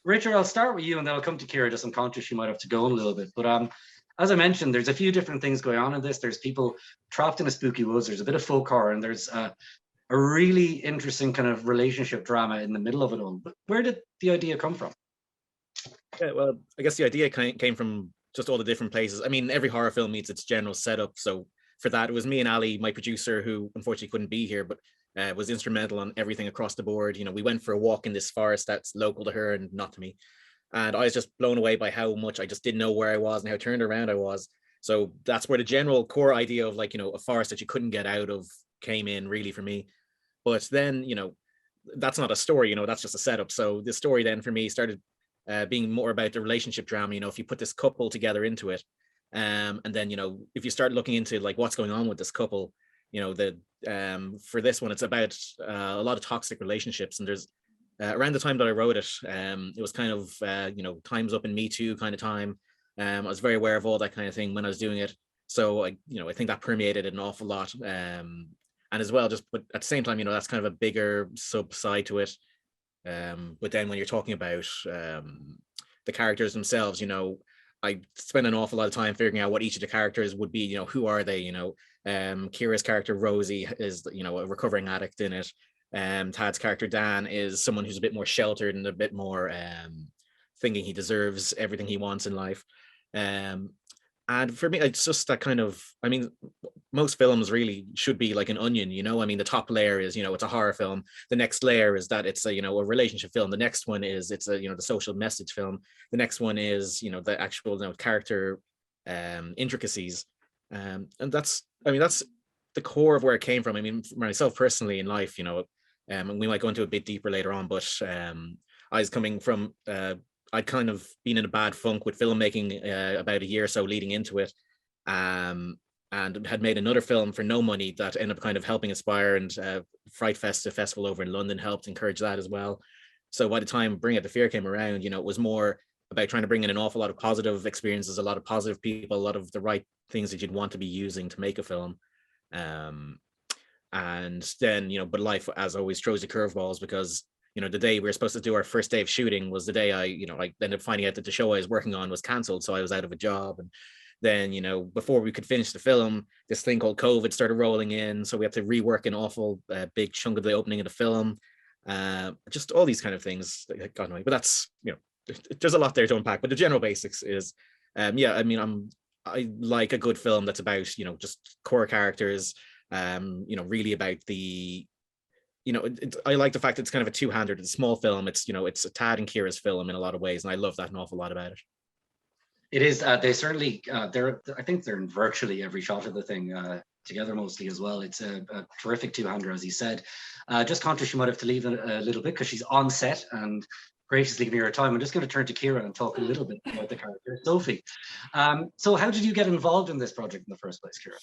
Richard, I'll start with you and then I'll come to Ciara. Just I'm conscious she might have to go in a little bit. But as I mentioned, there's a few different things going on in this. There's people trapped in a spooky woods. There's a bit of folk horror, and there's a really interesting kind of relationship drama in the middle of it all. But where did the idea come from? Yeah, well, I guess the idea came from just all the different places. I mean, every horror film needs its general setup. So for that, it was me and Ali, my producer, who unfortunately couldn't be here, but was instrumental on everything across the board. We went for a walk in this forest that's local to her and not to me. And I was just blown away by how much I just didn't know where I was and how turned around I was. So that's where the general core idea of a forest that you couldn't get out of came in really for me. But then, that's not a story, that's just a setup. So the story then for me started being more about the relationship drama. If you put this couple together into it, and then, if you start looking into what's going on with this couple, for this one, it's about a lot of toxic relationships. And there's around the time that I wrote it, it was kind of, time's up in Me Too kind of time. I was very aware of all that kind of thing when I was doing it. So I think that permeated an awful lot. And as well, but at the same time, that's kind of a bigger sub side to it. But then when you're talking about the characters themselves, I spent an awful lot of time figuring out what each of the characters would be. Who are they? Ciara's character Rosie is a recovering addict in it. Tad's character Dan is someone who's a bit more sheltered and a bit more thinking he deserves everything he wants in life. And for me, it's just that kind of, I mean, most films really should be like an onion, I mean, the top layer is, it's a horror film. The next layer is that it's a relationship film. The next one is it's a, the social message film. The next one is, the actual, character intricacies. And that's the core of where it came from. I mean, for myself personally in life, and we might go into a bit deeper later on, but I was coming from, I'd kind of been in a bad funk with filmmaking about a year or so leading into it, and had made another film for no money that ended up kind of helping inspire, and Fright Fest, a festival over in London, helped encourage that as well. So by the time Bring It the Fear came around, it was more about trying to bring in an awful lot of positive experiences, a lot of positive people, a lot of the right things that you'd want to be using to make a film. And then, but life, as always, throws you curveballs, because the day we were supposed to do our first day of shooting was the day I ended up finding out that the show I was working on was cancelled. So I was out of a job. And then, before we could finish the film, this thing called COVID started rolling in. So we had to rework an awful big chunk of the opening of the film. Just all these kind of things that got annoying. But that's, there's a lot there to unpack. But the general basics is, I like a good film that's about, just core characters, really about the, I like the fact that it's kind of a two-hander. It's a small film. It's, it's a Tad and Ciara's film in a lot of ways, and I love that an awful lot about it. It is. They certainly. I think they're in virtually every shot of the thing together, mostly as well. It's a terrific two-hander, as he said. Just conscious you might have to leave a little bit because she's on set and graciously giving her time. I'm just going to turn to Ciara and talk a little bit about the character Sophie. So, how did you get involved in this project in the first place, Ciara?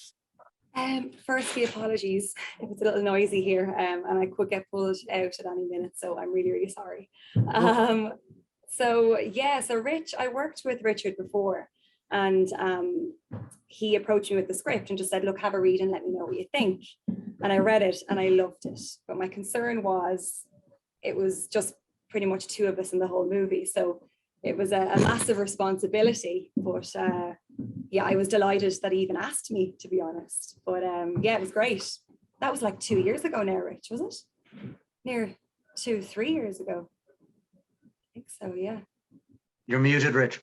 Firstly, apologies if it's a little noisy here, and I could get pulled out at any minute, so I'm really, really sorry. So Rich, I worked with Richard before, and he approached me with the script and just said, look, have a read and let me know what you think. And I read it and I loved it, but my concern was it was just pretty much two of us in the whole movie, so it was a massive responsibility, but I was delighted that he even asked me, to be honest. But it was great. That was like 2 years ago now, Rich, was it? Near 3 years ago. I think so, yeah. You're muted, Rich.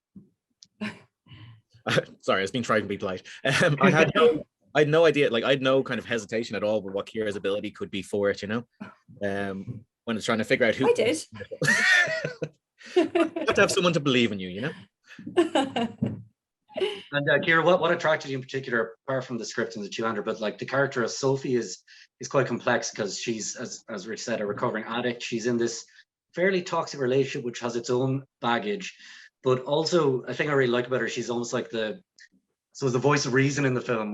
Sorry, I was being trying to be polite. I had no idea, I had no kind of hesitation at all with what Ciara's ability could be for it, when it's trying to figure out who. I did. You have to have someone to believe in you, And Ciara, what attracted you in particular, apart from the script and the two-hander, but the character of Sophie is quite complex because she's, as Rich said, a recovering addict. She's in this fairly toxic relationship which has its own baggage, but also a thing I really like about her, she's almost like the voice of reason in the film,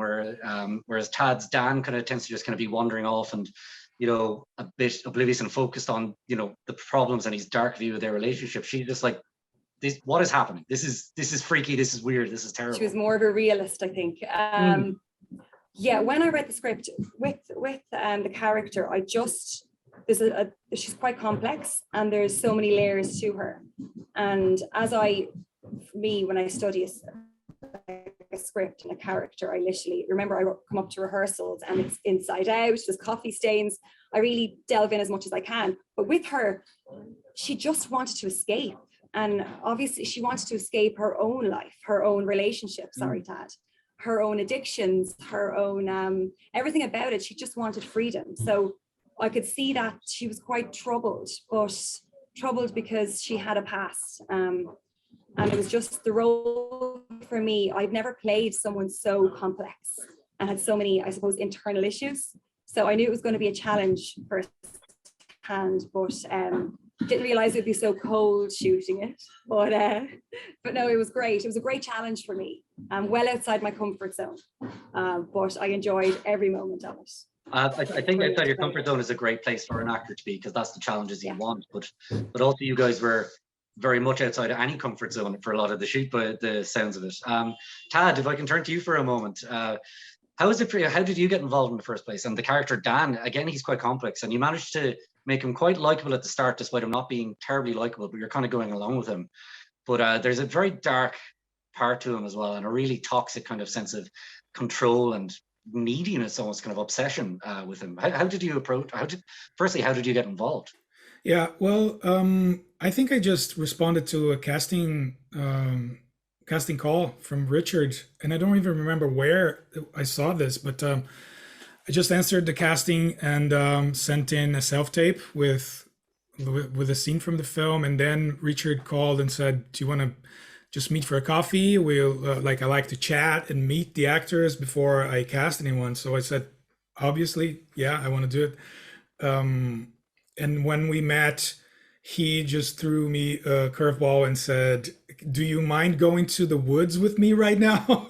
whereas Tad's Dan kind of tends to just kind of be wandering off and a bit oblivious and focused on the problems and his dark view of their relationship. She's just like, this, what is happening? This is freaky, this is weird, this is terrible. She was more of a realist, I think. When I read the script with the character, I just she's quite complex, and there's so many layers to her. And when I study a script and a character, I literally remember I come up to rehearsals and it's inside out, there's coffee stains. I really delve in as much as I can. But with her, she just wanted to escape. And obviously she wanted to escape her own life, her own relationship, Tad, her own addictions, her own, everything about it. She just wanted freedom. So I could see that she was quite troubled, but troubled because she had a past. And it was just the role for me. I've never played someone so complex and had so many, I suppose, internal issues. So I knew it was going to be a challenge firsthand, but didn't realize it'd be so cold shooting it. But no, it was great. It was a great challenge for me. Well outside my comfort zone, but I enjoyed every moment of it. I think outside your comfort zone is a great place for an actor to be, because that's the challenges you want. But also you guys were very much outside of any comfort zone for a lot of the shoot, by the sounds of it. Tad, if I can turn to you for a moment, how is it for you? How did you get involved in the first place? And the character Dan, again, he's quite complex, and you managed to make him quite likable at the start, despite him not being terribly likable, but you're kind of going along with him. But there's a very dark part to him as well, and a really toxic kind of sense of control and neediness, almost kind of obsession with him. How did you approach? Firstly, how did you get involved? Yeah, well, I think I just responded to a casting call from Richard, and I don't even remember where I saw this, but I just answered the casting and sent in a self-tape with a scene from the film, and then Richard called and said, "Do you want to just meet for a coffee? We'll I like to chat and meet the actors before I cast anyone." So I said, "Obviously, yeah, I want to do it." And when we met, he just threw me a curveball and said, "Do you mind going to the woods with me right now?"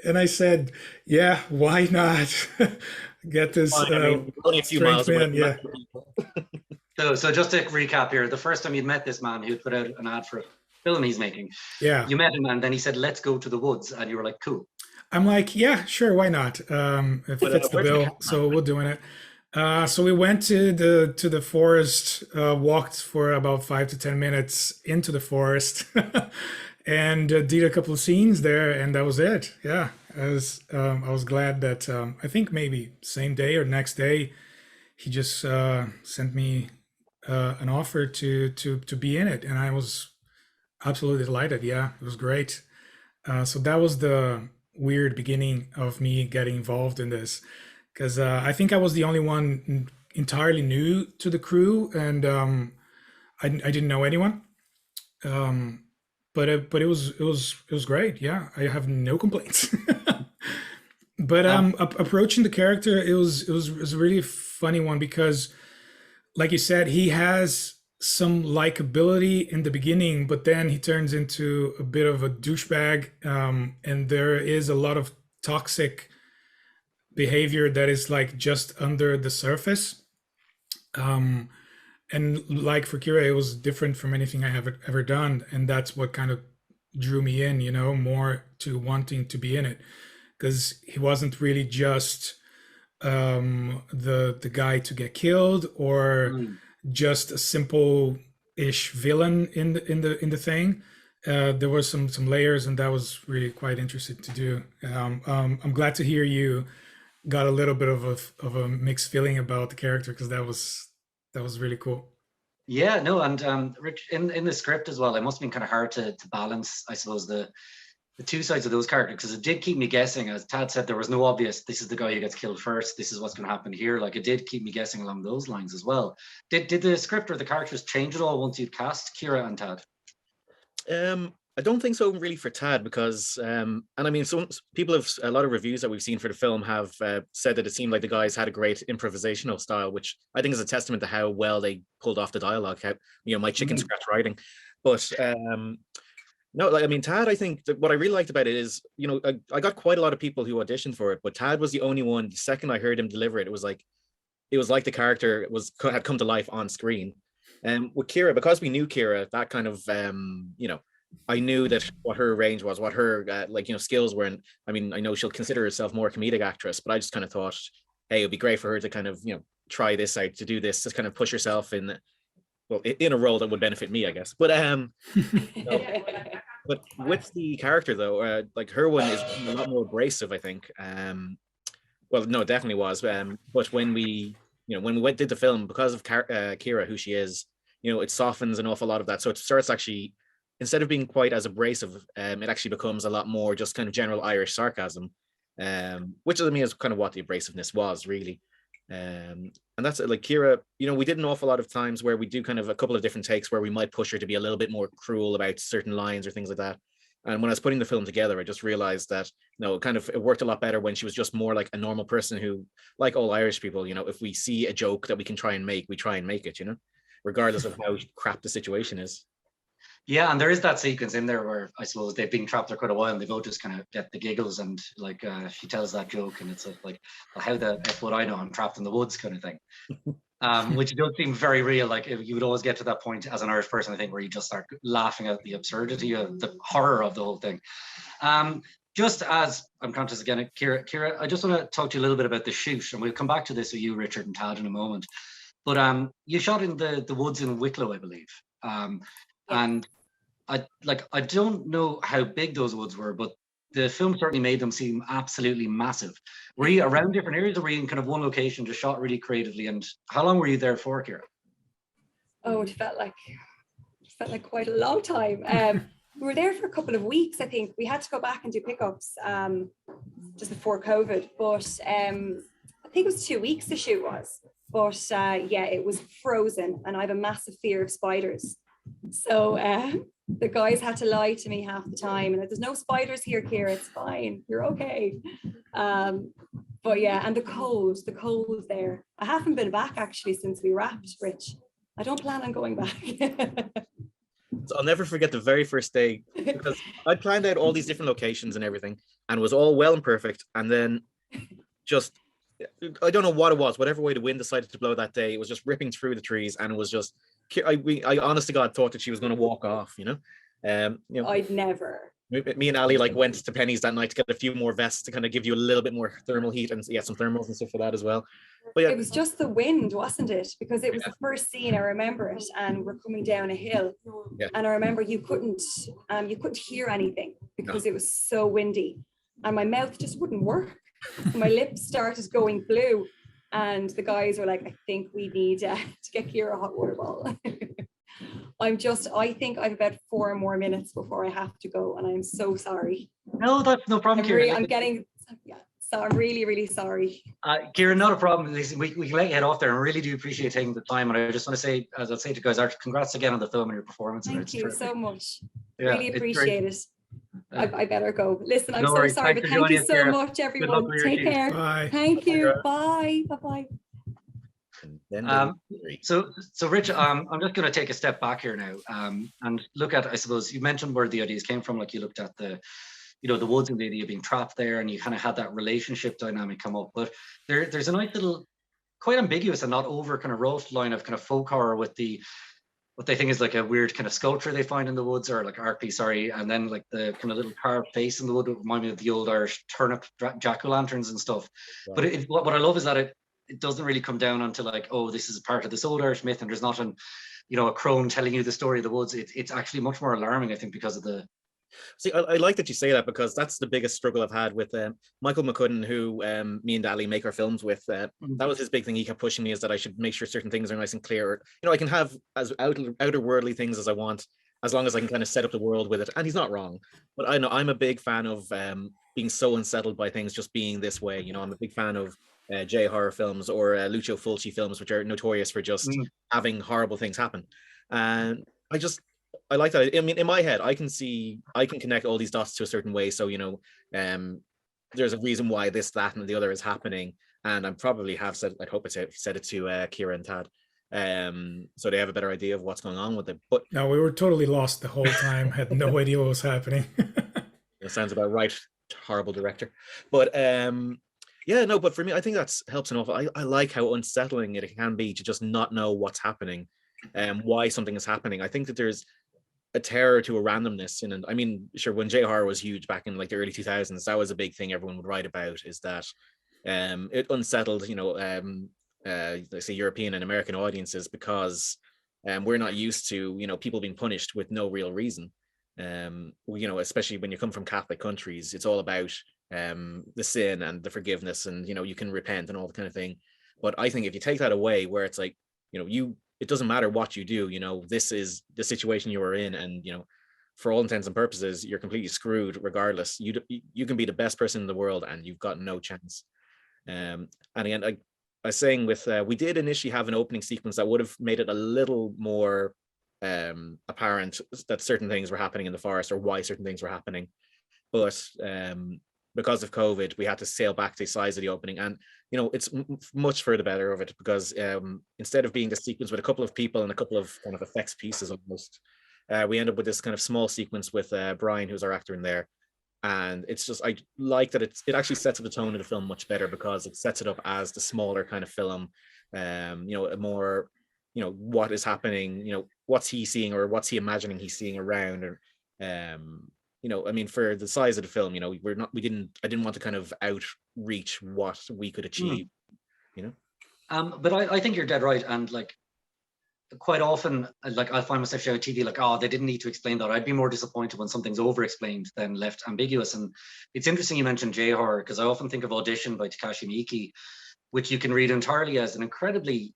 And I said, "Yeah, why not?" Get this only a few miles man, away. Yeah. So just to recap here, the first time you'd met this man who put out an ad for a film he's making, Yeah, you met him, and then he said, "Let's go to the woods," and you were like, "Cool." I'm like, "Yeah, sure, why not?" It fits the bill, so we're doing it. So we went to the forest, walked for about 5 to 10 minutes into the forest, and did a couple of scenes there, and that was it. Yeah, I was glad that I think maybe same day or next day, he just sent me an offer to be in it, and I was absolutely delighted. Yeah, it was great. So that was the weird beginning of me getting involved in this, because I think I was the only one entirely new to the crew, and I didn't know anyone. But it was great. Yeah, I have no complaints. But approaching the character, it was a really funny one, because, like you said, he has some likability in the beginning, but then he turns into a bit of a douchebag, and there is a lot of toxic behavior that is like just under the surface. And like for Ciara, it was different from anything I have ever done, and that's what kind of drew me in, more to wanting to be in it, because he wasn't really just the guy to get killed, or just a simple-ish villain in the thing. There were some layers, and that was really quite interesting to do. I'm glad to hear you got a little bit of a mixed feeling about the character, because that was really cool. Yeah, no, and Rich, in the script as well, it must have been kind of hard to balance, I suppose, the two sides of those characters, because it did keep me guessing. As Tad said, there was no obvious, this is the guy who gets killed first, this is what's going to happen here. Like, it did keep me guessing along those lines as well. Did the script or the characters change at all once you'd cast Ciara and Tad? I don't think so really for Tad, because and I mean, some people have, a lot of reviews that we've seen for the film have said that it seemed like the guys had a great improvisational style, which I think is a testament to how well they pulled off the dialogue, how, my chicken scratch writing. But no, like, I mean, Tad, I think that what I really liked about it is, I got quite a lot of people who auditioned for it, but Tad was the only one. The second I heard him deliver it, it was like the character had come to life on screen. And with Ciara, because we knew Ciara, that kind of I knew that what her range was, what her skills were. And I mean, I know she'll consider herself more a comedic actress, but I just kind of thought, hey, it'd be great for her to kind of try this out, to do this, to kind of push yourself in, well, in a role that would benefit me, I guess. But but with the character though, like her one is a lot more abrasive, I think. Well, no, it definitely was. But when we, when we did the film, because of Ciara, who she is, it softens an awful lot of that. So it starts actually, instead of being quite as abrasive, it actually becomes a lot more just kind of general Irish sarcasm, which to me is kind of what the abrasiveness was, really. And that's like Ciara, we did an awful lot of times where we do kind of a couple of different takes where we might push her to be a little bit more cruel about certain lines or things like that. And when I was putting the film together, I just realized that it worked a lot better when she was just more like a normal person who, like all Irish people, if we see a joke that we can try and make, we try and make it, regardless of how crap the situation is. Yeah, and there is that sequence in there where I suppose they've been trapped there quite a while and they both just kind of get the giggles, and like she tells that joke and it's like, well, how the F would I know, I'm trapped in the woods kind of thing. Which does seem very real. Like you would always get to that point as an Irish person, I think, where you just start laughing at the absurdity of the horror of the whole thing. Just as I'm conscious again, Ciara, I just want to talk to you a little bit about the shoot, and we'll come back to this with you, Richard and Tad, in a moment. But you shot in the woods in Wicklow, I believe. And I don't know how big those woods were, but the film certainly made them seem absolutely massive. Were you around different areas, or were you in kind of one location, just shot really creatively? And how long were you there for, Ciara? Oh, it felt like quite a long time. We were there for a couple of weeks, I think. We had to go back and do pickups just before COVID, but I think it was 2 weeks the shoot was. But yeah, it was frozen, and I have a massive fear of spiders. So the guys had to lie to me half the time, and there's no spiders here, Ciara, it's fine, you're okay. But yeah, and the cold there. I haven't been back actually since we wrapped, Rich. I don't plan on going back. So I'll never forget the very first day, because I planned out all these different locations and everything, and it was all well and perfect, and then just, I don't know what it was, whatever way the wind decided to blow that day, it was just ripping through the trees, and it was just, I honest to God thought that she was going to walk off, I'd never. Me and Ali like went to Penny's that night to get a few more vests to kind of give you a little bit more thermal heat, and yeah, some thermals and stuff for that as well. But yeah, it was just the wind, wasn't it? Because it was the first scene, I remember it, and we're coming down a hill, and I remember you couldn't hear anything because it was so windy, and my mouth just wouldn't work. My lips started going blue, and the guys were like, I think we need to get Ciara a hot water bottle. I think I've about 4 more minutes before I have to go, and I'm so sorry. No, that's no problem, Ciara. So I'm really, really sorry. Ciara, not a problem. Listen, we can let you head off there. I really do appreciate taking the time, and I just want to say, as I'll say to you guys, congrats again on the film and your performance. Thank you so much. Yeah, really appreciate it. I better go. Listen, I'm so sorry, Thanks but thank you so much, everyone. Take care. Bye. Thank you. Bye. Bye-bye. So Rich, I'm just going to take a step back here now and look at, I suppose you mentioned where the ideas came from. Like you looked at the woods and the idea of being trapped there, and you kind of had that relationship dynamic come up. But there's a nice little, quite ambiguous and not over kind of rough line of kind of folk horror with what they think is like a weird kind of sculpture they find in the woods, or like art piece, sorry, and then like the kind of little carved face in the wood would remind me of the old Irish turnip jack-o'-lanterns and stuff. Right. But what I love is that it doesn't really come down onto like, oh, this is part of this old Irish myth, and there's not a crone telling you the story of the woods. It's actually much more alarming, I think, because of the. See, I like that you say that, because that's the biggest struggle I've had with Michael McCudden, who me and Ali make our films with. That was his big thing. He kept pushing me, is that I should make sure certain things are nice and clear. I can have as outer worldly things as I want, as long as I can kind of set up the world with it. And he's not wrong. But I know I'm a big fan of being so unsettled by things just being this way. I'm a big fan of J horror films or Lucio Fulci films, which are notorious for just having horrible things happen. And I like that. I mean, in my head, I can connect all these dots to a certain way. So, there's a reason why this, that, and the other is happening. And I probably have said, I hope I said it to Ciara and Tad. So they have a better idea of what's going on with it. But no, we were totally lost the whole time, had no idea what was happening. It sounds about right. Horrible director. But but for me, I think that helps an awful. I like how unsettling it can be to just not know what's happening and why something is happening. I think that there's a terror to a randomness, and I mean, sure, when J horror was huge back in like the early 2000s, that was a big thing everyone would write about, is that it unsettled, let's say European and American audiences, because we're not used to, you know, people being punished with no real reason. You know, especially when you come from Catholic countries, it's all about the sin and the forgiveness, and you know, you can repent and all the kind of thing. But I think if you take that away, where it's like, you know, it doesn't matter what you do, you know, this is the situation you are in, and you know, for all intents and purposes, you're completely screwed regardless. You can be the best person in the world and you've got no chance. And again, I was saying with we did initially have an opening sequence that would have made it a little more apparent that certain things were happening in the forest, or why certain things were happening. But because of COVID, we had to scale back the size of the opening, and you know, it's much for the better of it, because instead of being the sequence with a couple of people and a couple of kind of effects pieces almost, we end up with this kind of small sequence with Brian, who's our actor in there. And it's just, I like that it actually sets up the tone of the film much better, because it sets it up as the smaller kind of film, you know, a more, you know, what is happening, you know, what's he seeing or what's he imagining he's seeing around, or you know, I mean, for the size of the film, you know, I didn't want to kind of outreach what we could achieve, you know. But I think you're dead right, and like quite often, like I find myself showing TV like, oh, they didn't need to explain that. I'd be more disappointed when something's over-explained than left ambiguous. And it's interesting you mentioned J-horror, because I often think of Audition by Takashi Miike, which you can read entirely as an incredibly,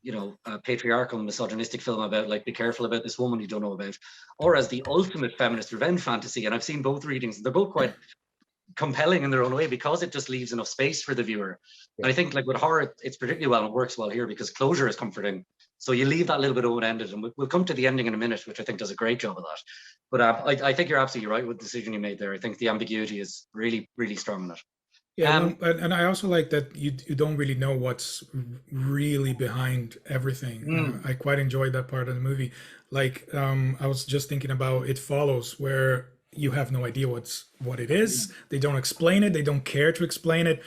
you know, patriarchal and misogynistic film about like, be careful about this woman you don't know about, or as the ultimate feminist revenge fantasy. And I've seen both readings, and they're both quite compelling in their own way, because it just leaves enough space for the viewer. Yeah. And I think like with horror, it's particularly well, and it works well here because closure is comforting. So you leave that little bit open-ended, and we'll come to the ending in a minute, which I think does a great job of that. But I think you're absolutely right with the decision you made there. I think the ambiguity is really, really strong in it. Yeah, and I also like that you don't really know what's really behind everything. I quite enjoyed that part of the movie. Like I was just thinking about It Follows, where you have no idea what it is. They don't explain it. They don't care to explain it.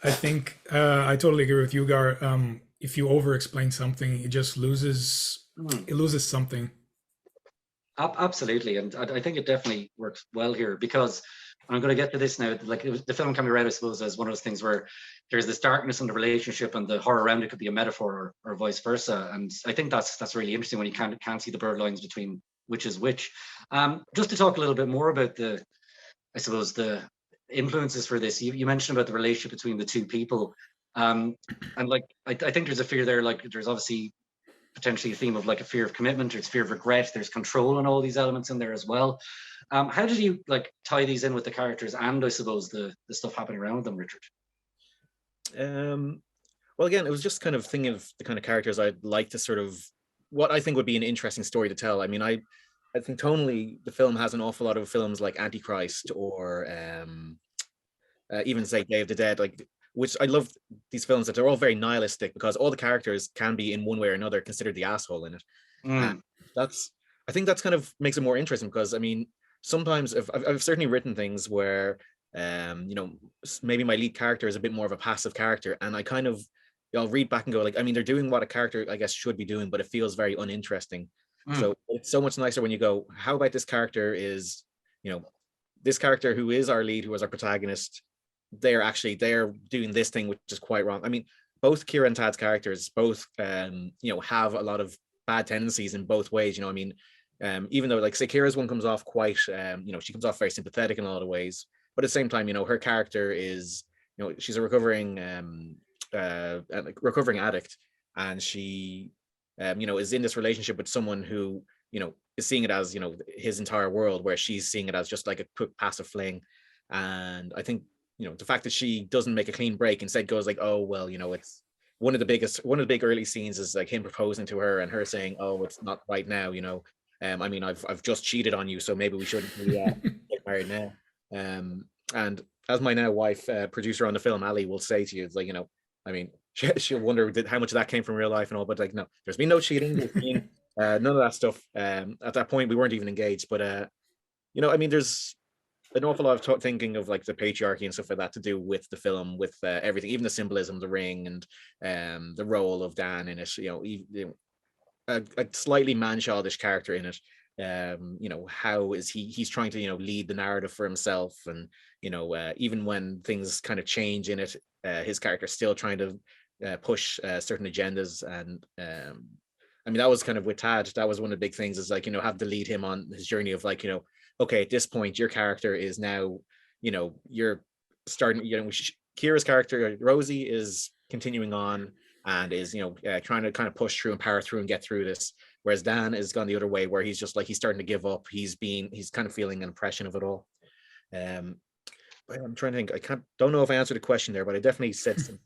I think I totally agree with you, Gar. If you over-explain something, it just loses. It loses something. Absolutely, and I think it definitely works well here, because I'm going to get to this now. Like the film can be read, I suppose, as one of those things where there's this darkness in the relationship, and the horror around it could be a metaphor, or vice versa. And I think that's really interesting when you can't see the blurred lines between which is which. Just to talk a little bit more about the influences for this. You mentioned about the relationship between the two people, and like I think there's a fear there. Like there's obviously potentially a theme of like a fear of commitment, there's fear of regret, there's control, and all these elements in there as well. How did you like tie these in with the characters, and I suppose the stuff happening around them, Richard? Well, again, it was just kind of thinking of the kind of characters I'd like to sort of, what I think would be an interesting story to tell. I mean, I think tonally the film has an awful lot of films like Antichrist, or even say Day of the Dead, like, which I love these films that they're all very nihilistic, because all the characters can be in one way or another considered the asshole in it. I think that's kind of makes it more interesting, because I mean, sometimes I've certainly written things where you know, maybe my lead character is a bit more of a passive character, and I kind of, I'll read back and go like, I mean, they're doing what a character I guess should be doing, but it feels very uninteresting. So it's so much nicer when you go, how about this character is, you know, this character who is our lead, who is our protagonist, they're doing this thing which is quite wrong. I mean, both Ciara and Tad's characters both you know, have a lot of bad tendencies in both ways, you know. I mean, even though like say Ciara's one comes off quite you know, she comes off very sympathetic in a lot of ways, but at the same time, you know, her character is, you know, she's a recovering addict, and she you know, is in this relationship with someone who, you know, is seeing it as, you know, his entire world, where she's seeing it as just like a quick passive fling. And I think, you know, the fact that she doesn't make a clean break, instead goes like, oh well, you know, it's one of the big early scenes is like him proposing to her and her saying, oh, it's not right now, you know, I mean, I've just cheated on you, so maybe we shouldn't get married now. And as my now wife, producer on the film, Ali, will say to you, it's like, you know, I mean, she'll wonder how much of that came from real life and all, but like, no, there's been no cheating, there's been none of that stuff. At that point we weren't even engaged, but you know, I mean, there's an awful lot of thinking of like the patriarchy and stuff like that to do with the film, with everything, even the symbolism, the ring, and the role of Dan in it, you know, even, a slightly man-childish character in it. You know, how is he's trying to, you know, lead the narrative for himself, and you know, even when things kind of change in it, his character's still trying to push certain agendas. And I mean, that was kind of with Tad, that was one of the big things, is like, you know, have to lead him on his journey of like, you know, okay, at this point your character is now, you know, you're starting, you know, Ciara's character Rosie is continuing on and is, you know, trying to kind of push through and power through and get through this, whereas Dan is gone the other way, where he's just like, he's starting to give up, he's kind of feeling an impression of it all. I'm trying to think, don't know if I answered the question there, but I definitely said something.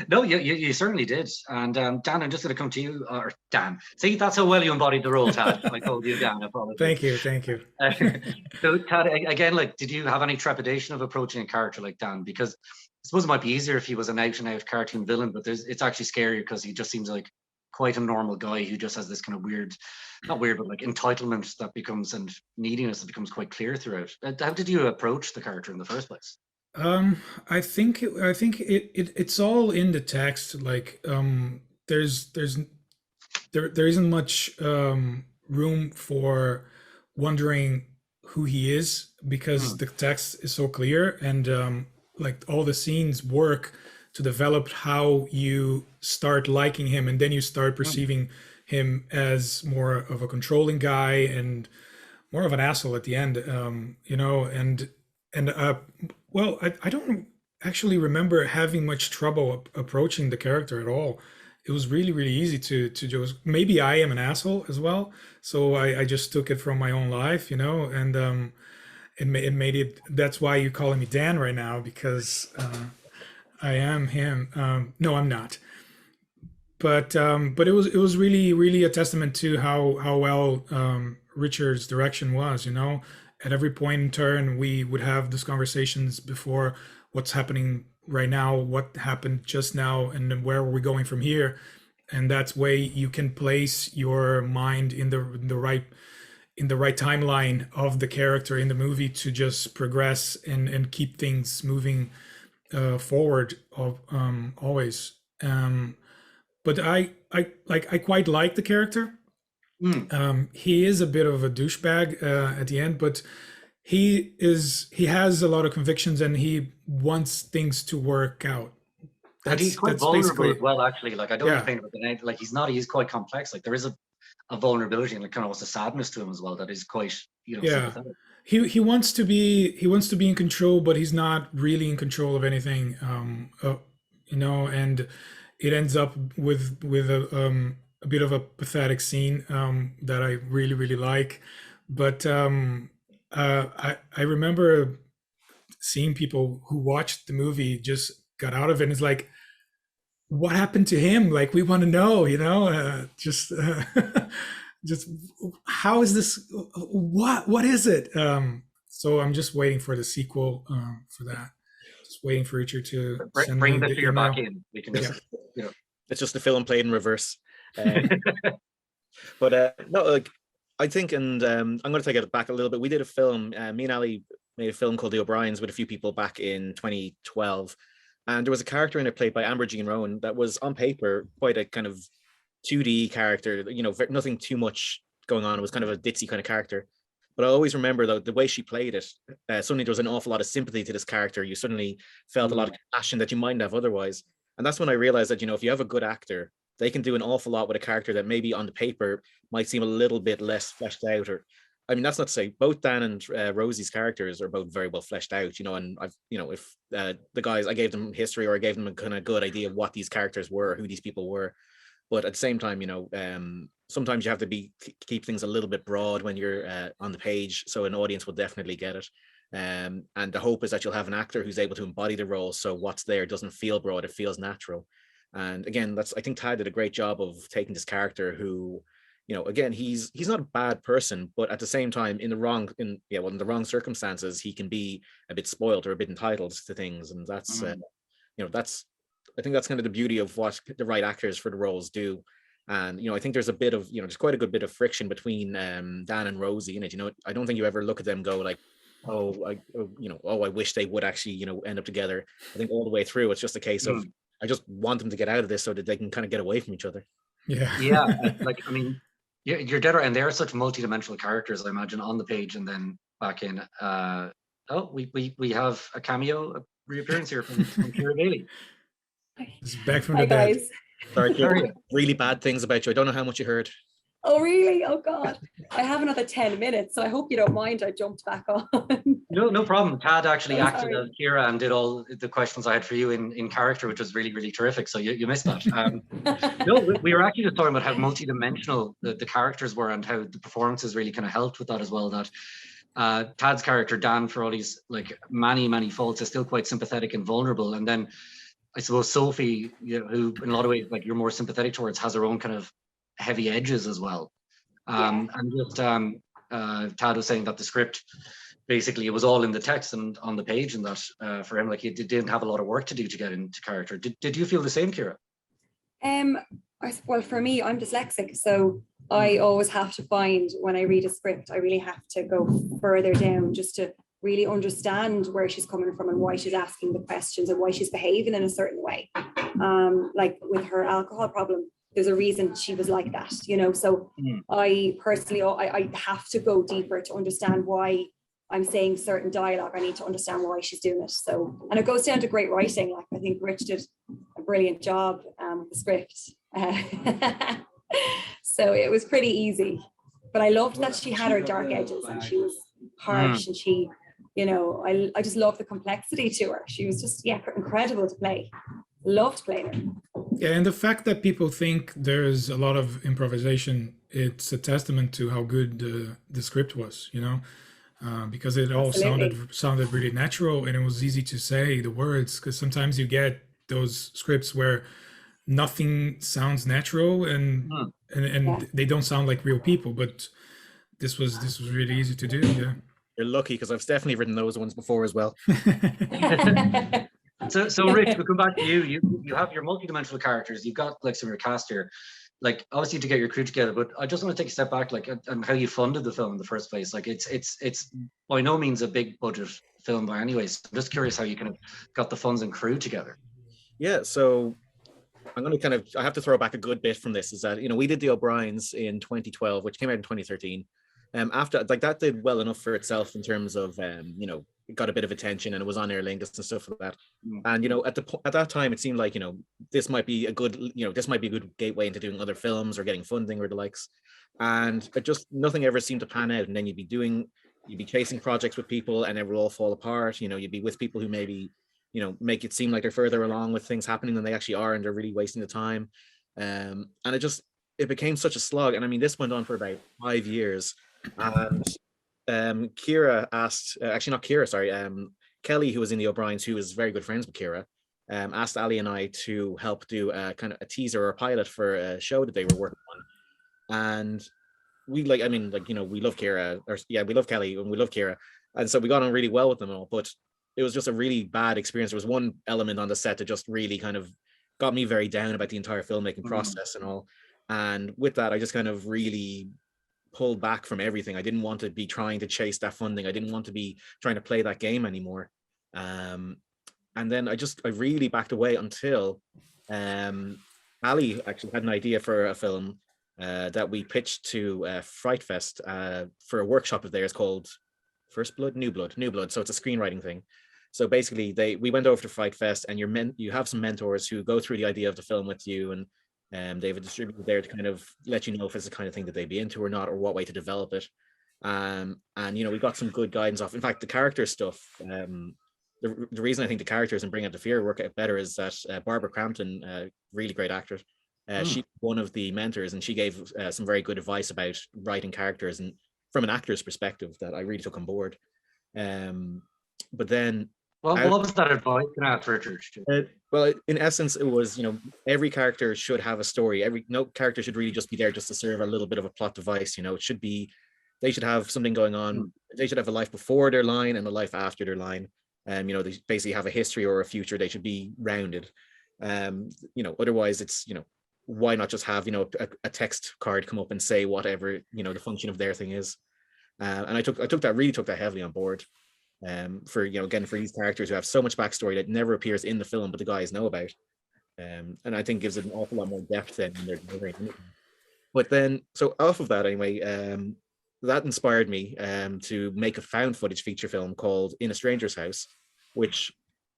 No, you certainly did. And Dan, I'm just going to come to you, or Dan. See, that's how well you embodied the role, Tad. I called you Dan. Thank you. So, Tad, again, like, did you have any trepidation of approaching a character like Dan? Because I suppose it might be easier if he was an out-and-out cartoon villain, but it's actually scarier because he just seems like quite a normal guy who just has this kind of weird, not weird, but like entitlement that becomes, and neediness that becomes quite clear throughout. How did you approach the character in the first place? I think it's all in the text. Like, there isn't much room for wondering who he is, because the text is so clear, and like all the scenes work to develop how you start liking him, and then you start perceiving him as more of a controlling guy and more of an asshole at the end. You know, and well, I don't actually remember having much trouble approaching the character at all. It was really, really easy to just, maybe I am an asshole as well, so I just took it from my own life, you know, and it made it. That's why you're calling me Dan right now, because I am him. No, I'm not. But it was really, really a testament to how well Richard's direction was, you know. At every point in turn, we would have these conversations before, what's happening right now, what happened just now, and then where are we going from here. And that's way you can place your mind in the right timeline of the character in the movie to just progress and keep things moving forward always. But I quite like the character. He is a bit of a douchebag at the end, but he has a lot of convictions, and he wants things to work out. And he's quite vulnerable as well, actually. Like, I don't complain about the name. Like, he's quite complex. Like, there is a vulnerability and like kind of almost a sadness to him as well that is quite, you know, sympathetic. He wants to be in control, but he's not really in control of anything. You know, and it ends up with a bit of a pathetic scene that I really, really like. But I remember seeing people who watched the movie just got out of it and it's like, what happened to him? Like, we want to know, you know, just how is this? What is it? So I'm just waiting for the sequel for that. Just waiting for Richard to bring the fear back in. We can just, you know. It's just the film played in reverse. But no, like, I think, and I'm going to take it back a little bit. We did a film, me and Ali made a film called The O'Briens with a few people back in 2012. And there was a character in it played by Amber Jean Rowan that was on paper quite a kind of 2D character, you know, nothing too much going on. It was kind of a ditzy kind of character. But I always remember, though, the way she played it, suddenly there was an awful lot of sympathy to this character. You suddenly felt a lot of passion that you mightn't have otherwise. And that's when I realized that, you know, if you have a good actor, they can do an awful lot with a character that maybe on the paper might seem a little bit less fleshed out. Or, I mean, that's not to say both Dan and Rosie's characters are both very well fleshed out, you know, and I've, you know, if the guys, I gave them history or I gave them a kind of good idea of what these characters were, who these people were. But at the same time, you know, sometimes you have to keep things a little bit broad when you're on the page, so an audience will definitely get it. And the hope is that you'll have an actor who's able to embody the role, so what's there doesn't feel broad, it feels natural. And again, I think Tad did a great job of taking this character who, you know, again, he's not a bad person, but at the same time, in the wrong circumstances, he can be a bit spoiled or a bit entitled to things, and that's you know, I think that's kind of the beauty of what the right actors for the roles do. And, you know, I think there's a bit of, you know, there's quite a good bit of friction between Dan and Rosie in it. You know, I don't think you ever look at them and go like, I wish they would actually, you know, end up together. I think all the way through, it's just a case of, I just want them to get out of this so that they can kind of get away from each other. Yeah. Like, I mean, you're dead right. And they're such multidimensional characters, I imagine, on the page and then back in. We have a cameo reappearance here from Ciara Bailey. It's back from Hi the dead. guys. Sorry, Ciara, Sorry. really bad things about you. I don't know how much you heard. Oh really? Oh God. I have another 10 minutes, so I hope you don't mind. I jumped back on. No problem. Tad actually Oh, acted sorry. as Ciara and did all the questions I had for you in character, which was really, really terrific. So you missed that. No, we were actually just talking about how multidimensional the characters were and how the performances really kind of helped with that as well. That Tad's character, Dan, for all his like many faults, is still quite sympathetic and vulnerable. And then I suppose Sophie, who in a lot of ways like you're more sympathetic towards, has her own kind of heavy edges as well. And just Tad was saying that the script, basically, it was all in the text and on the page, and that for him, like he didn't have a lot of work to do to get into character. Did you feel the same, Ciara? Well, for me, I'm dyslexic, so I always have to find when I read a script, I really have to go further down just to really understand where she's coming from and why she's asking the questions and why she's behaving in a certain way. Like with her alcohol problem, there's a reason she was like that, So I personally, I have to go deeper to understand why I'm saying certain dialogue. I need to understand why she's doing it. So, and it goes down to great writing. Like I think Rich did a brilliant job with the script. So it was pretty easy, but I loved that she had her dark edges and she was harsh and she, I just love the complexity to her. She was just, incredible to play. Loved playing her. Yeah, and the fact that people think there's a lot of improvisation, it's a testament to how good the script was, because it all sounded really natural, and it was easy to say the words, because sometimes you get those scripts where nothing sounds natural and they don't sound like real people, but this was really easy to do. Yeah, You're lucky, because I've definitely written those ones before as well. So Rich, we'll come back to you. You have your multidimensional characters. You've got like some of your cast here, like obviously to get your crew together. But I just want to take a step back, like, and how you funded the film in the first place. Like, it's by no means a big budget film by any way. So I'm just curious how you kind of got the funds and crew together. Yeah, so I'm going to I have to throw back a good bit from this. Is that we did the O'Briens in 2012, which came out in 2013. After like that did well enough for itself in terms of it got a bit of attention and it was on Aer Lingus and stuff like that. And at that time it seemed like this might be a good gateway into doing other films or getting funding or the likes. And it just nothing ever seemed to pan out. And then you'd be chasing projects with people and it would all fall apart. You'd be with people who maybe make it seem like they're further along with things happening than they actually are, and they're really wasting the time. And it became such a slog. And I mean, this went on for about 5 years. And Ciara asked, actually not Ciara, sorry, Kelly, who was in the O'Briens, who was very good friends with Ciara, asked Ali and I to help do kind of a teaser or a pilot for a show that they were working on. And we we love Ciara, we love Kelly and we love Ciara. And so we got on really well with them all, but it was just a really bad experience. There was one element on the set that just really kind of got me very down about the entire filmmaking process and all. And with that, I just kind of really pulled back from everything. I didn't want to be trying to chase that funding. I didn't want to be trying to play that game anymore. And then I really backed away until Ali actually had an idea for a film that we pitched to Fright Fest for a workshop of theirs called First Blood, New Blood. So it's a screenwriting thing. So basically we went over to Fright Fest, and you have some mentors who go through the idea of the film with you, and they have a distributor there to kind of let you know if it's the kind of thing that they'd be into or not, or what way to develop it. And we got some good guidance off. In fact, the character stuff, the reason I think the characters in Bring Out the Fear work out better is that Barbara Crampton, a really great actress, she's one of the mentors, and she gave some very good advice about writing characters and from an actor's perspective that I really took on board. But then, well, what was that advice? Can I ask Richard? Well, in essence, it was every character should have a story. No character should really just be there just to serve a little bit of a plot device. It should be, they should have something going on. They should have a life before their line and a life after their line. They basically have a history or a future. They should be rounded. Otherwise it's why not just have a text card come up and say whatever the function of their thing is. And I took that heavily on board. For again, for these characters who have so much backstory that never appears in the film, but the guys know about, and I think gives it an awful lot more depth than in their delivery. But then, so off of that anyway, that inspired me to make a found footage feature film called In a Stranger's House, which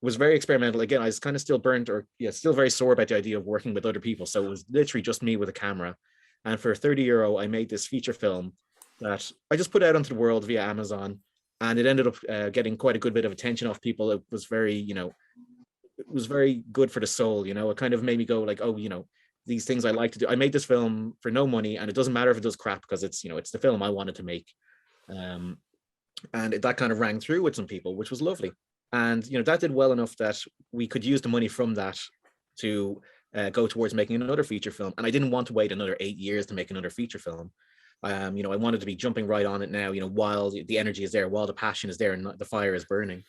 was very experimental. Again, I was kind of still burnt, or yeah, still very sore about the idea of working with other people. So it was literally just me with a camera. And for €30, I made this feature film that I just put out onto the world via Amazon. And it ended up getting quite a good bit of attention off people. It was very, it was very good for the soul. It kind of made me go like, oh, these things I like to do. I made this film for no money, and it doesn't matter if it does crap, because it's, it's the film I wanted to make. And that kind of rang through with some people, which was lovely. And that did well enough that we could use the money from that to go towards making another feature film. And I didn't want to wait another 8 years to make another feature film. I wanted to be jumping right on it now, while the energy is there, while the passion is there, and the fire is burning.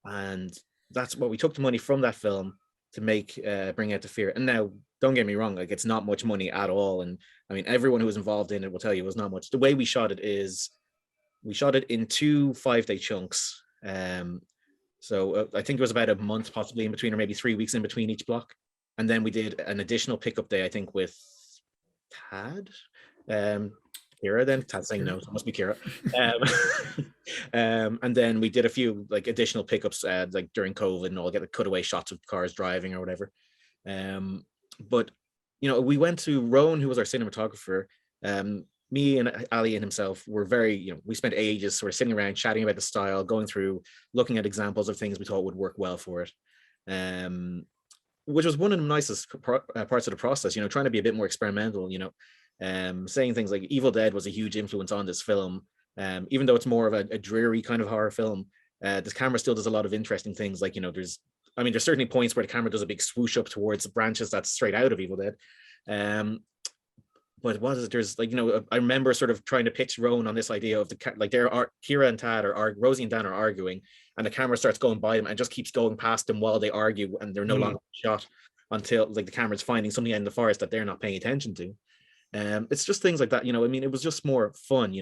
And that's what we took the money from that film to make Bring Out the Fear. And now, don't get me wrong, like, it's not much money at all. And I mean, everyone who was involved in it will tell you it was not much. The way we shot it is, we shot it in 2 5-day chunks. So I think it was about a month possibly in between, or maybe 3 weeks in between each block. And then we did an additional pickup day, I think, with Tad. Ciara, then Tad's saying no, so it must be Ciara. And then we did a few like additional pickups like during COVID, and all, get the cutaway shots of cars driving or whatever. But we went to Rowan, who was our cinematographer. Me and Ali and himself were very, we spent ages sort of sitting around chatting about the style, going through, looking at examples of things we thought would work well for it. Which was one of the nicest parts of the process, trying to be a bit more experimental, saying things like Evil Dead was a huge influence on this film. Even though it's more of a dreary kind of horror film, this camera still does a lot of interesting things. Like, there's certainly points where the camera does a big swoosh up towards branches that's straight out of Evil Dead. But what is it? There's like, I remember sort of trying to pitch Rowan on this idea of Ciara and Tad are Rosie and Dan are arguing, and the camera starts going by them and just keeps going past them while they argue, and they're no longer shot until like the camera's finding something in the forest that they're not paying attention to. It's just things like that, it was just more fun,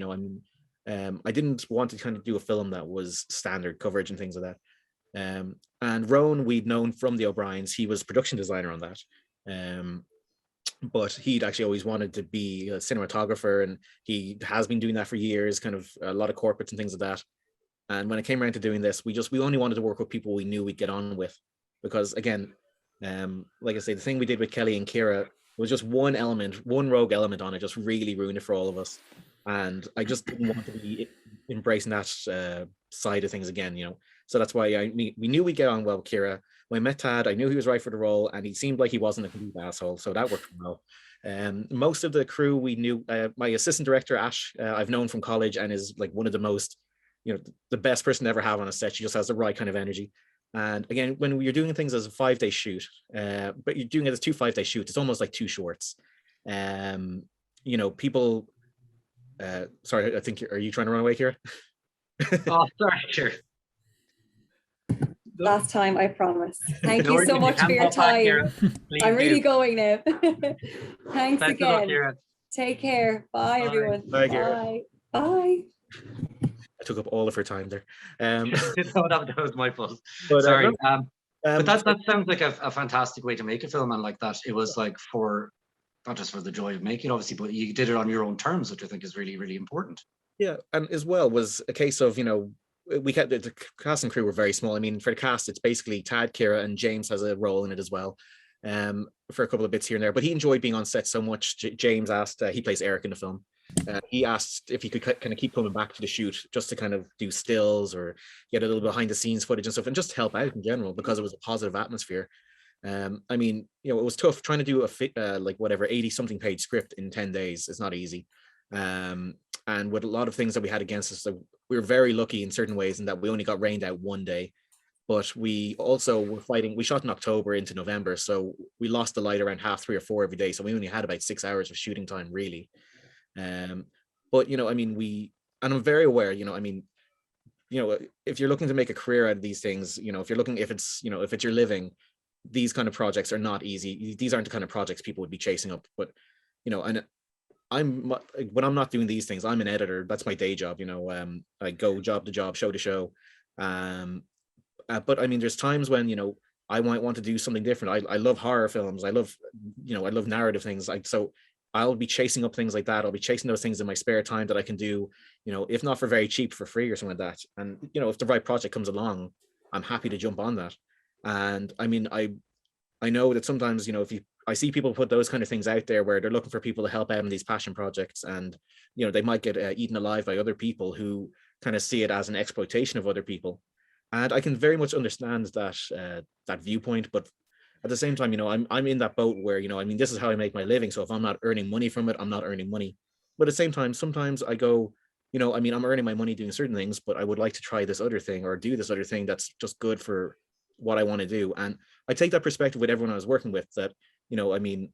I didn't want to kind of do a film that was standard coverage and things like that. And Rowan, we'd known from the O'Briens, he was production designer on that. But he'd actually always wanted to be a cinematographer, and he has been doing that for years, kind of a lot of corporates and things like that. And when it came around to doing this, we only wanted to work with people we knew we'd get on with, because again, like I say, the thing we did with Kelly and Ciara was just one rogue element on it, just really ruined it for all of us. And I just didn't want to be embracing that side of things again, So that's why we knew we'd get on well with Ciara. When I met Tad, I knew he was right for the role, and he seemed like he wasn't a complete asshole, so that worked well. Most of the crew we knew. My assistant director, Ash, I've known from college, and is like one of the most, the best person to ever have on a set. She just has the right kind of energy. And again, when you're doing things as a 5-day shoot, but you're doing it as 2 5-day shoots, it's almost like 2 shorts. People. Sorry, I think are you trying to run away, Ciara? Oh, sorry, sure. Last time, I promise. Thank No, you so you much can for your pop back, Ciara. time. Please I'm really do. going now. Thanks Best of luck, again. Ciara. Take care. Bye, Bye. everyone. Bye, Ciara. Bye. Bye. I took up all of her time there. No, that was my fault. But, Sorry. no, But that sounds like a fantastic way to make a film, and like that, it was like for not just for the joy of making, obviously, but you did it on your own terms, which I think is really, really important. Yeah, and as well was a case of, we kept the cast and crew were very small. I mean, for the cast, it's basically Tad, Ciara, and James has a role in it as well, for a couple of bits here and there. But he enjoyed being on set so much. James asked, he plays Eric in the film. He asked if he could kind of keep coming back to the shoot just to kind of do stills or get a little behind the scenes footage and stuff, and just help out in general, because it was a positive atmosphere. I mean, it was tough trying to do a like whatever 80 something page script in 10 days. It's not easy. And with a lot of things that we had against us, we were very lucky in certain ways in that we only got rained out one day, but we also were fighting. We shot in October into November, so we lost the light around 3:30 or 4:00 every day. So we only had about 6 hours of shooting time, really. But I mean, and I'm very aware, I mean, if you're looking to make a career out of these things, if it's your living, these kind of projects are not easy. These aren't the kind of projects people would be chasing up. But and when I'm not doing these things, I'm an editor. That's my day job. I go job to job, show to show. But I mean, there's times when I might want to do something different. I love horror films. I love narrative things. So I'll be chasing up things like that. I'll be chasing those things in my spare time that I can do, if not for very cheap, for free or something like that. And if the right project comes along, I'm happy to jump on that. And I mean, I know that sometimes, if I see people put those kind of things out there where they're looking for people to help out in these passion projects, and they might get eaten alive by other people who kind of see it as an exploitation of other people. And I can very much understand that viewpoint, but at the same time, I'm in that boat where, I mean, this is how I make my living. So if I'm not earning money from it, I'm not earning money. But at the same time, sometimes I go, I mean, I'm earning my money doing certain things, but I would like to try this other thing or do this other thing that's just good for what I want to do. And I take that perspective with everyone I was working with, that, I mean,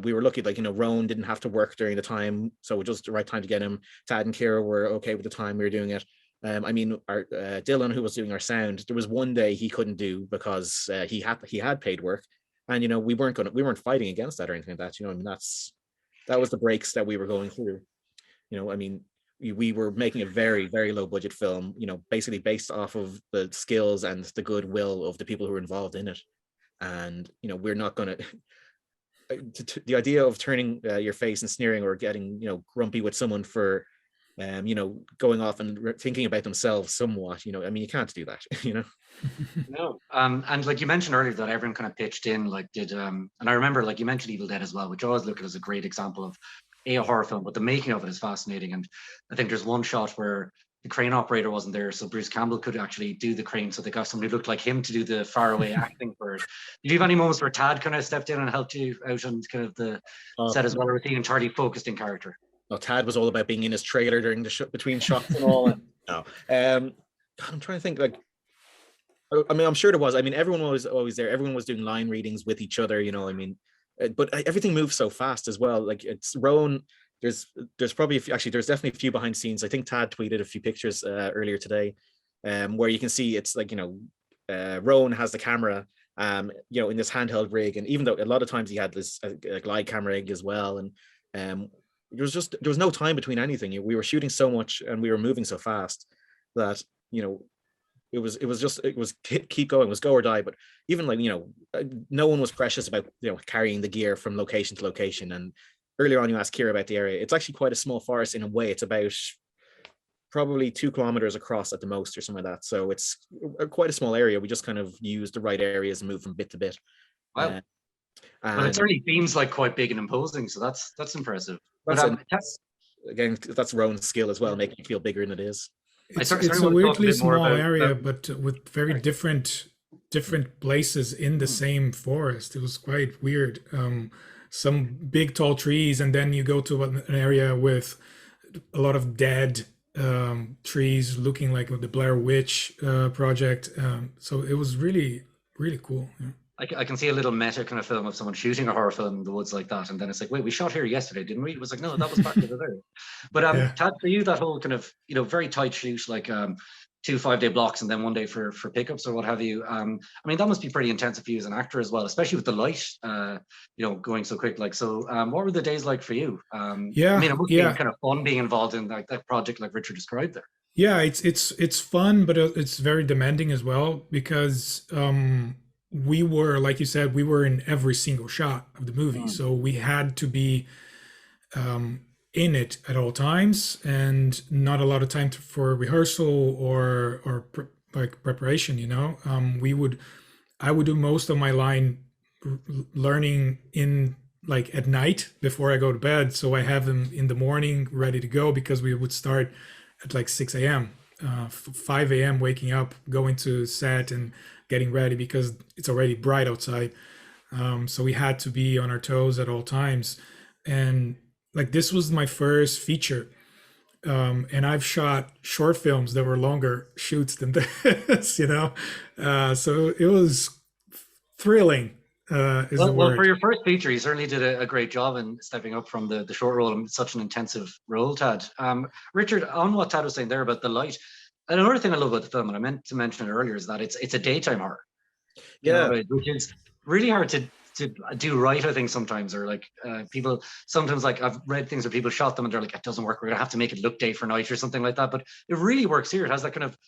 we were lucky, like, Rowan didn't have to work during the time, so it was just the right time to get him. Tad and Ciara were okay with the time we were doing it. I mean, our Dylan, who was doing our sound, there was one day he couldn't do because he had paid work, and we weren't fighting against that or anything like that. I mean, that was the breaks that we were going through. I mean, we were making a very, very low budget film, basically based off of the skills and the goodwill of the people who were involved in it. And we're not going to the idea of turning your face and sneering or getting grumpy with someone for going off and thinking about themselves somewhat, I mean, you can't do that. No. And like you mentioned earlier that everyone kind of pitched in, like and I remember, like, you mentioned Evil Dead as well, which I always look at as a great example of a horror film, but the making of it is fascinating. And I think there's one shot where the crane operator wasn't there, so Bruce Campbell could actually do the crane, so they got somebody who looked like him to do the faraway acting for it. Did you have any moments where Tad kind of stepped in and helped you out on kind of the set as well, or was he entirely focused in character? No, Tad was all about being in his trailer during the between shots and all. No, I'm trying to think. Like, I mean, I'm sure there was. I mean, everyone was always there. Everyone was doing line readings with each other. I mean, but everything moves so fast as well. Like, it's Rowan. There's probably there's definitely a few behind the scenes. I think Tad tweeted a few pictures earlier today, where you can see it's like, Rowan has the camera, in this handheld rig, and even though a lot of times he had this glide camera rig as well, and there was no time between anything. We were shooting so much and we were moving so fast that it was keep going, it was go or die. But even, like, no one was precious about carrying the gear from location to location. And earlier on, you asked Ciara about the area. It's actually quite a small forest in a way. It's about probably 2 kilometers across at the most, or something like that. So it's quite a small area. We just kind of use the right areas and move from bit to bit. Wow. But it certainly seems like quite big and imposing, so that's impressive. Again, that's Rowan's skill as well, making it feel bigger than it is. It's a weirdly small area, but with very different places in the same forest. It was quite weird. Some big tall trees, and then you go to an area with a lot of dead trees, looking like the Blair Witch project. So it was really, really cool. Yeah. I can see a little meta kind of film of someone shooting a horror film in the woods like that, and then it's like, wait, we shot here yesterday, didn't we? It was like, no, that was back over there. But Yeah. Tad, for you, that whole kind of very tight shoot, like 2 5-day blocks and then 1 day for pickups or what have you. I mean, that must be pretty intensive for you as an actor as well, especially with the light, going so quick. Like, so what were the days like for you? I mean, it must be kind of fun being involved in that project like Richard described there. Yeah, it's fun, but it's very demanding as well, because we were, like you said, we were in every single shot of the movie, so we had to be in it at all times, and not a lot of time for rehearsal or preparation. I would do most of my line learning in, like, at night before I go to bed, so I have them in the morning ready to go, because we would start at like 6 a.m. 5 a.m. waking up, going to set and getting ready, because it's already bright outside. So we had to be on our toes at all times. And like, this was my first feature. And I've shot short films that were longer shoots than this, so it was thrilling. Well, for your first feature, you certainly did a great job in stepping up from the short role in such an intensive role, Tad. Richard, on what Tad was saying there about the light, another thing I love about the film, and I meant to mention it earlier, is that it's a daytime horror. Which is really hard to do right, I think, sometimes. Or like people sometimes, like, I've read things where people shot them and they're like, it doesn't work, we're gonna have to make it look day for night or something like that. But it really works here. It has that kind of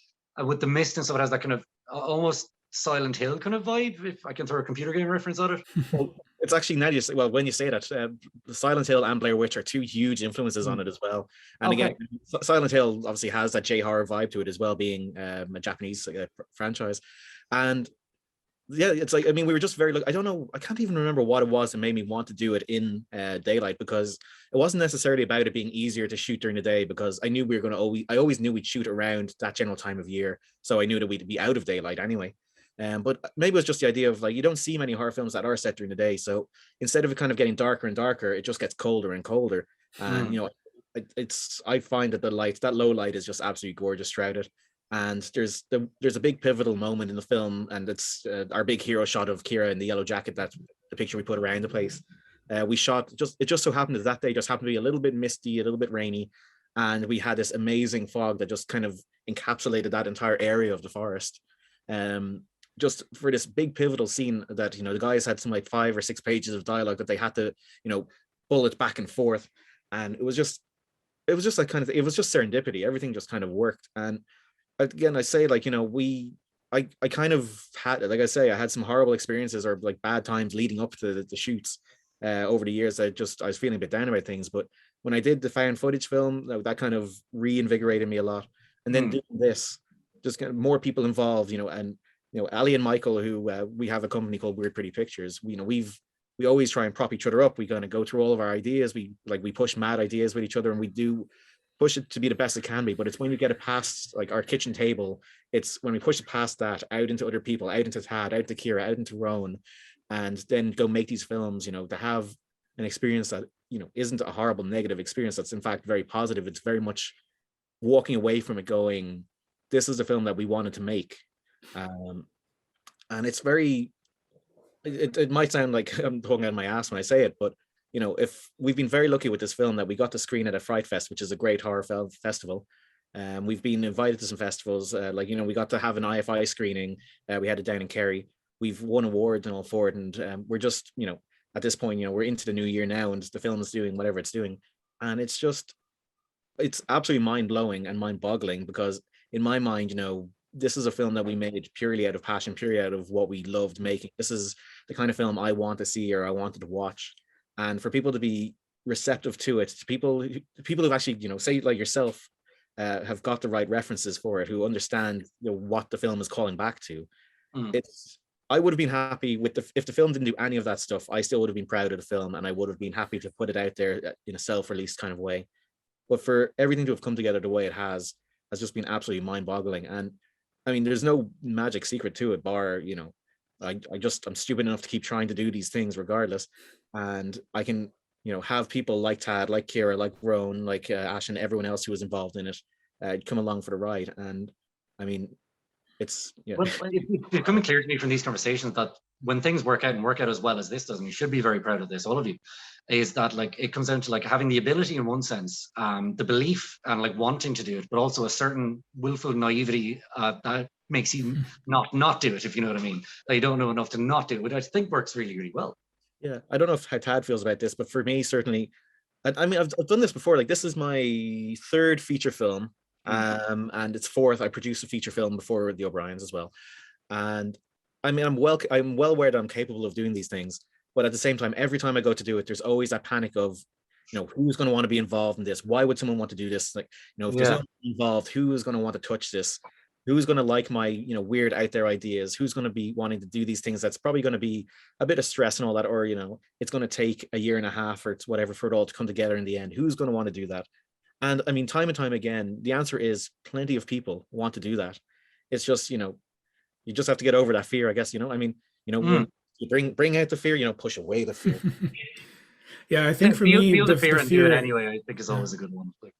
with the mist and stuff, it has that kind of almost Silent Hill kind of vibe, if I can throw a computer game reference at it. Well, it's actually, now when you say that, Silent Hill and Blair Witch are 2 huge influences on it as well. And again, Silent Hill obviously has that J-horror vibe to it as well, being a Japanese franchise. And yeah, it's like, I mean, we were just very, I don't know, I can't even remember what it was that made me want to do it in daylight, because it wasn't necessarily about it being easier to shoot during the day, because I knew we were going to I always knew we'd shoot around that general time of year, so I knew that we'd be out of daylight anyway. But maybe it was just the idea of, like, you don't see many horror films that are set during the day, so instead of it kind of getting darker and darker, it just gets colder and colder. And you know, I find that that low light is just absolutely gorgeous throughout it. And there's a big pivotal moment in the film, and it's our big hero shot of Ciara in the yellow jacket. That's the picture we put around the place. We shot, it just so happened that day just happened to be a little bit misty, a little bit rainy, and we had this amazing fog that just kind of encapsulated that entire area of the forest. Just for this big pivotal scene that, you know, the guys had some like 5 or 6 pages of dialogue that they had to, you know, bullet back and forth, and it was just like kind of, it was just serendipity. Everything just kind of worked. And again, I say, like, you know, I kind of had, like I say, I had some horrible experiences or like bad times leading up to the shoots over the years. I was feeling a bit down about things, but when I did the found footage film, that kind of reinvigorated me a lot. And then doing this, just kind of more people involved, you know, and you know, Ali and Michael, who we have a company called Weird Pretty Pictures. We always try and prop each other up. We kind of go through all of our ideas. We push mad ideas with each other, and we do push it to be the best it can be. But it's when we get it past like our kitchen table, it's when we push it past that out into other people, out into Tad, out into Ciara, out into Rowan, and then go make these films, you know, to have an experience that, you know, isn't a horrible negative experience. That's in fact very positive. It's very much walking away from it going, this is the film that we wanted to make. And it's very, it might sound like I'm talking out of my ass when I say it, but you know, if we've been very lucky with this film that we got to screen at a Fright Fest, which is a great horror film festival. We've been invited to some festivals, like, you know, we got to have an IFI screening. We had it down in Kerry. We've won awards and all for it, and we're just, you know, at this point, you know, we're into the new year now, and the film is doing whatever it's doing, and it's absolutely mind blowing and mind boggling, because in my mind, you know, this is a film that we made purely out of passion, purely out of what we loved making. This is the kind of film I want to see, or I wanted to watch. And for people to be receptive to it, to people who've actually, you know, say like yourself, have got the right references for it, who understand, you know, what the film is calling back to. I would have been happy with if the film didn't do any of that stuff. I still would have been proud of the film, and I would have been happy to put it out there in a self-released kind of way. But for everything to have come together the way it has just been absolutely mind-boggling. And I mean, there's no magic secret to it, bar, you know, I'm stupid enough to keep trying to do these things regardless. And I can, you know, have people like Tad, like Ciara, like Roan, like Ash, and everyone else who was involved in it come along for the ride. And I mean, it's, yeah. Well, it's becoming clear to me from these conversations that when things work out as well as this does, and you should be very proud of this, all of you, is that like it comes down to like having the ability in one sense, the belief and like wanting to do it, but also a certain willful naivety that makes you not do it, if you know what I mean. That you don't know enough to not do it, which I think works really, really well. Yeah, I don't know how Tad feels about this, but for me, certainly, I mean, I've done this before. Like, this is my 3rd feature film, and it's 4th. I produced a feature film before the O'Briens as well, and I mean, I'm well aware that I'm capable of doing these things, but at the same time, every time I go to do it, there's always that panic of, you know, who's going to want to be involved in this? Why would someone want to do this? Like, you know, if there's no one involved, who is going to want to touch this? Who's going to like my, you know, weird out there ideas? Who's going to be wanting to do these things? That's probably going to be a bit of stress and all that, or, you know, it's going to take a year and a half or it's whatever for it all to come together in the end. Who's going to want to do that? And I mean, time and time again, the answer is plenty of people want to do that. It's just, you know, you just have to get over that fear, I guess, you know. I mean, you know, when you bring out the fear, you know, push away the fear. Yeah, I think for me, feel the fear and do it anyway, I think is always a good one. Like,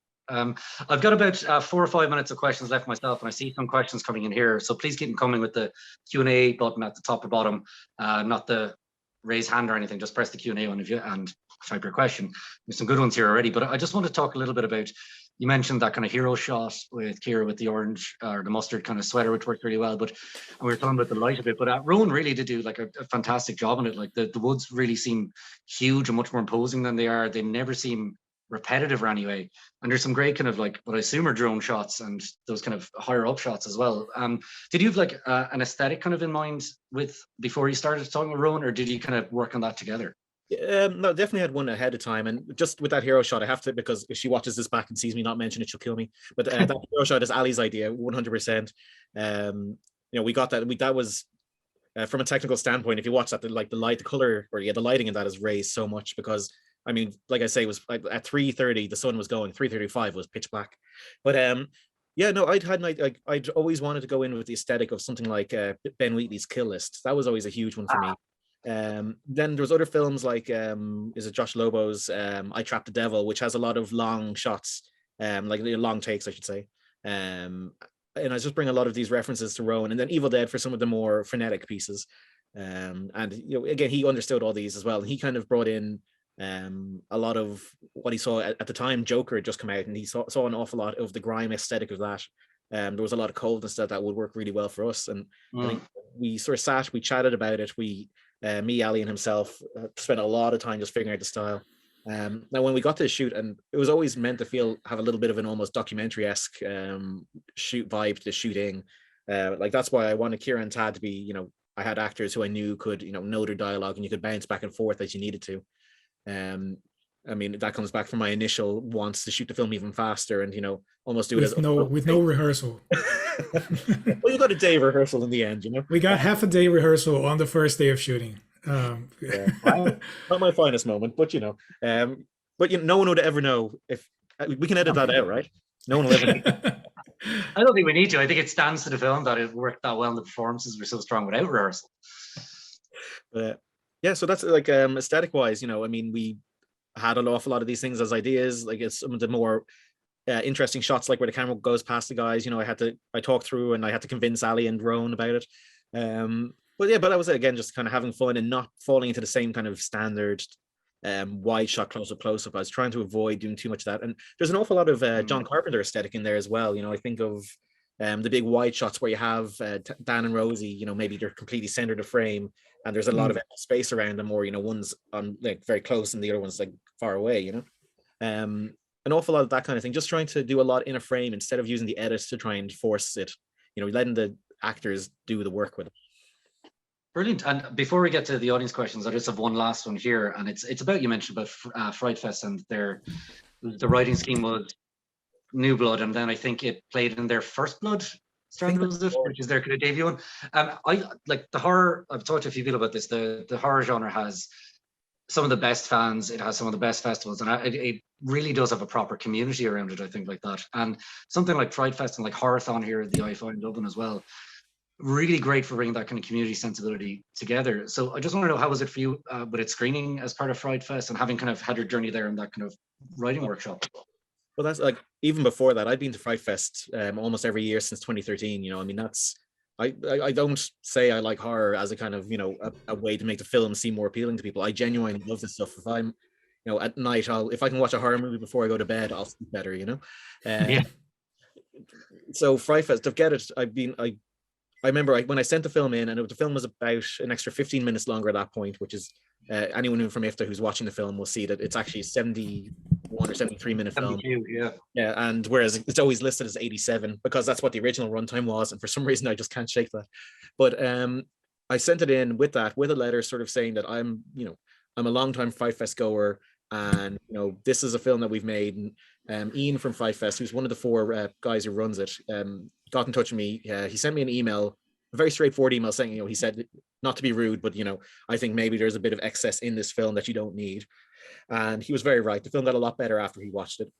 I've got about 4 or 5 minutes of questions left myself, and I see some questions coming in here. So please keep them coming with the Q&A button at the top or bottom, not the raise hand or anything. Just press the Q&A one of you and type your question. There's some good ones here already, but I just want to talk a little bit about, you mentioned that kind of hero shot with Ciara with the orange or the mustard kind of sweater, which worked really well. But and we were talking about the light of it. But Rowan really did do like a fantastic job on it. Like the woods really seem huge and much more imposing than they are. They never seem repetitive or anyway. And there's some great kind of like what I assume are drone shots and those kind of higher up shots as well. Did you have like an aesthetic kind of in mind with before you started talking with Rowan, or did you kind of work on that together? No, definitely had one ahead of time, and just with that hero shot, I have to, because if she watches this back and sees me not mention it, she'll kill me. But that hero shot is Ali's idea, 100%. You know, we got that. That was from a technical standpoint, if you watch that, the light, the color, or the lighting in that is raised so much because, I mean, like I say, it was at 3:30 the sun was going, 3:35 was pitch black. But yeah, no, I'd always wanted to go in with the aesthetic of something like Ben Wheatley's Kill List. That was always a huge one for me. Then there was other films like is it Josh Lobo's I Trapped the Devil, which has a lot of long shots, like long takes, I should say. And I just bring a lot of these references to Rowan, and then Evil Dead for some of the more frenetic pieces. And again, he understood all these as well. And he kind of brought in a lot of what he saw at the time. Joker had just come out, and he saw an awful lot of the grime aesthetic of that. There was a lot of coldness that would work really well for us. And I think we sort of sat, we chatted about it. Me, Ali, and himself spent a lot of time just figuring out the style. Now, when we got to the shoot, and it was always meant to have a little bit of an almost documentary-esque shoot vibe to the shooting. Like that's why I wanted Ciara and Tad to be, I had actors who I knew could, know their dialogue, and you could bounce back and forth as you needed to. I mean, that comes back from my initial wants to shoot the film even faster and, almost do it with no rehearsal. Well, you got a day of rehearsal in the end, We got half a day rehearsal on the first day of shooting. Yeah, not my finest moment, but no one would ever know if we can edit that out, right? No one will ever know. I don't think we need to. I think it stands to the film that it worked that well and the performances were so strong without rehearsal. Yeah, so that's like aesthetic wise, I mean, we had an awful lot of these things as ideas. Like it's some of the more interesting shots, like where the camera goes past the guys. I talked through and I had to convince Ali and Rowan about it. But that was it again, just kind of having fun and not falling into the same kind of standard wide shot close up. I was trying to avoid doing too much of that. And there's an awful lot of John Carpenter aesthetic in there as well. I think of the big wide shots where you have Dan and Rosie, maybe they're completely centered of frame and there's a lot of space around them, or one's on like very close and the other one's like far away. An awful lot of that kind of thing, just trying to do a lot in a frame instead of using the edit to try and force it, letting the actors do the work with it. Brilliant. And before we get to the audience questions, I just have one last one here, and it's about, you mentioned about Fright Fest and the writing scheme was New Blood, and then I think it played in their First Blood, which is their kind of debut one. I like the horror. I've talked to a few people about this. The horror genre has some of the best fans. It has some of the best festivals, and it really does have a proper community around it. I think like that, and something like Fright Fest and like Horrorthon here at the IFTA in Dublin as well. Really great for bringing that kind of community sensibility together. So I just want to know, how was it for you with its screening as part of Fright Fest and having kind of had your journey there in that kind of writing workshop? Well, that's like, even before that, I'd been to Fright Fest almost every year since 2013. I mean, I don't say I like horror as a kind of, a way to make the film seem more appealing to people. I genuinely love this stuff. If I'm, at night, if I can watch a horror movie before I go to bed, I'll sleep better, Yeah. So Fright Fest, to get it, I remember when I sent the film in, and the film was about an extra 15 minutes longer at that point, which is anyone who from IFTA who's watching the film will see that it's actually 71 or 73 minute film. Yeah. Yeah, and whereas it's always listed as 87 because that's what the original runtime was, and for some reason I just can't shake that. But I sent it in with a letter sort of saying that I'm a longtime Fright Fest goer, and this is a film that we've made. And Ian from Fright Fest, who's one of the four guys who runs it, got in touch with me. He sent me an email, a very straightforward email saying, he said, not to be rude, but I think maybe there's a bit of excess in this film that you don't need. And he was very right. The film got a lot better after he watched it.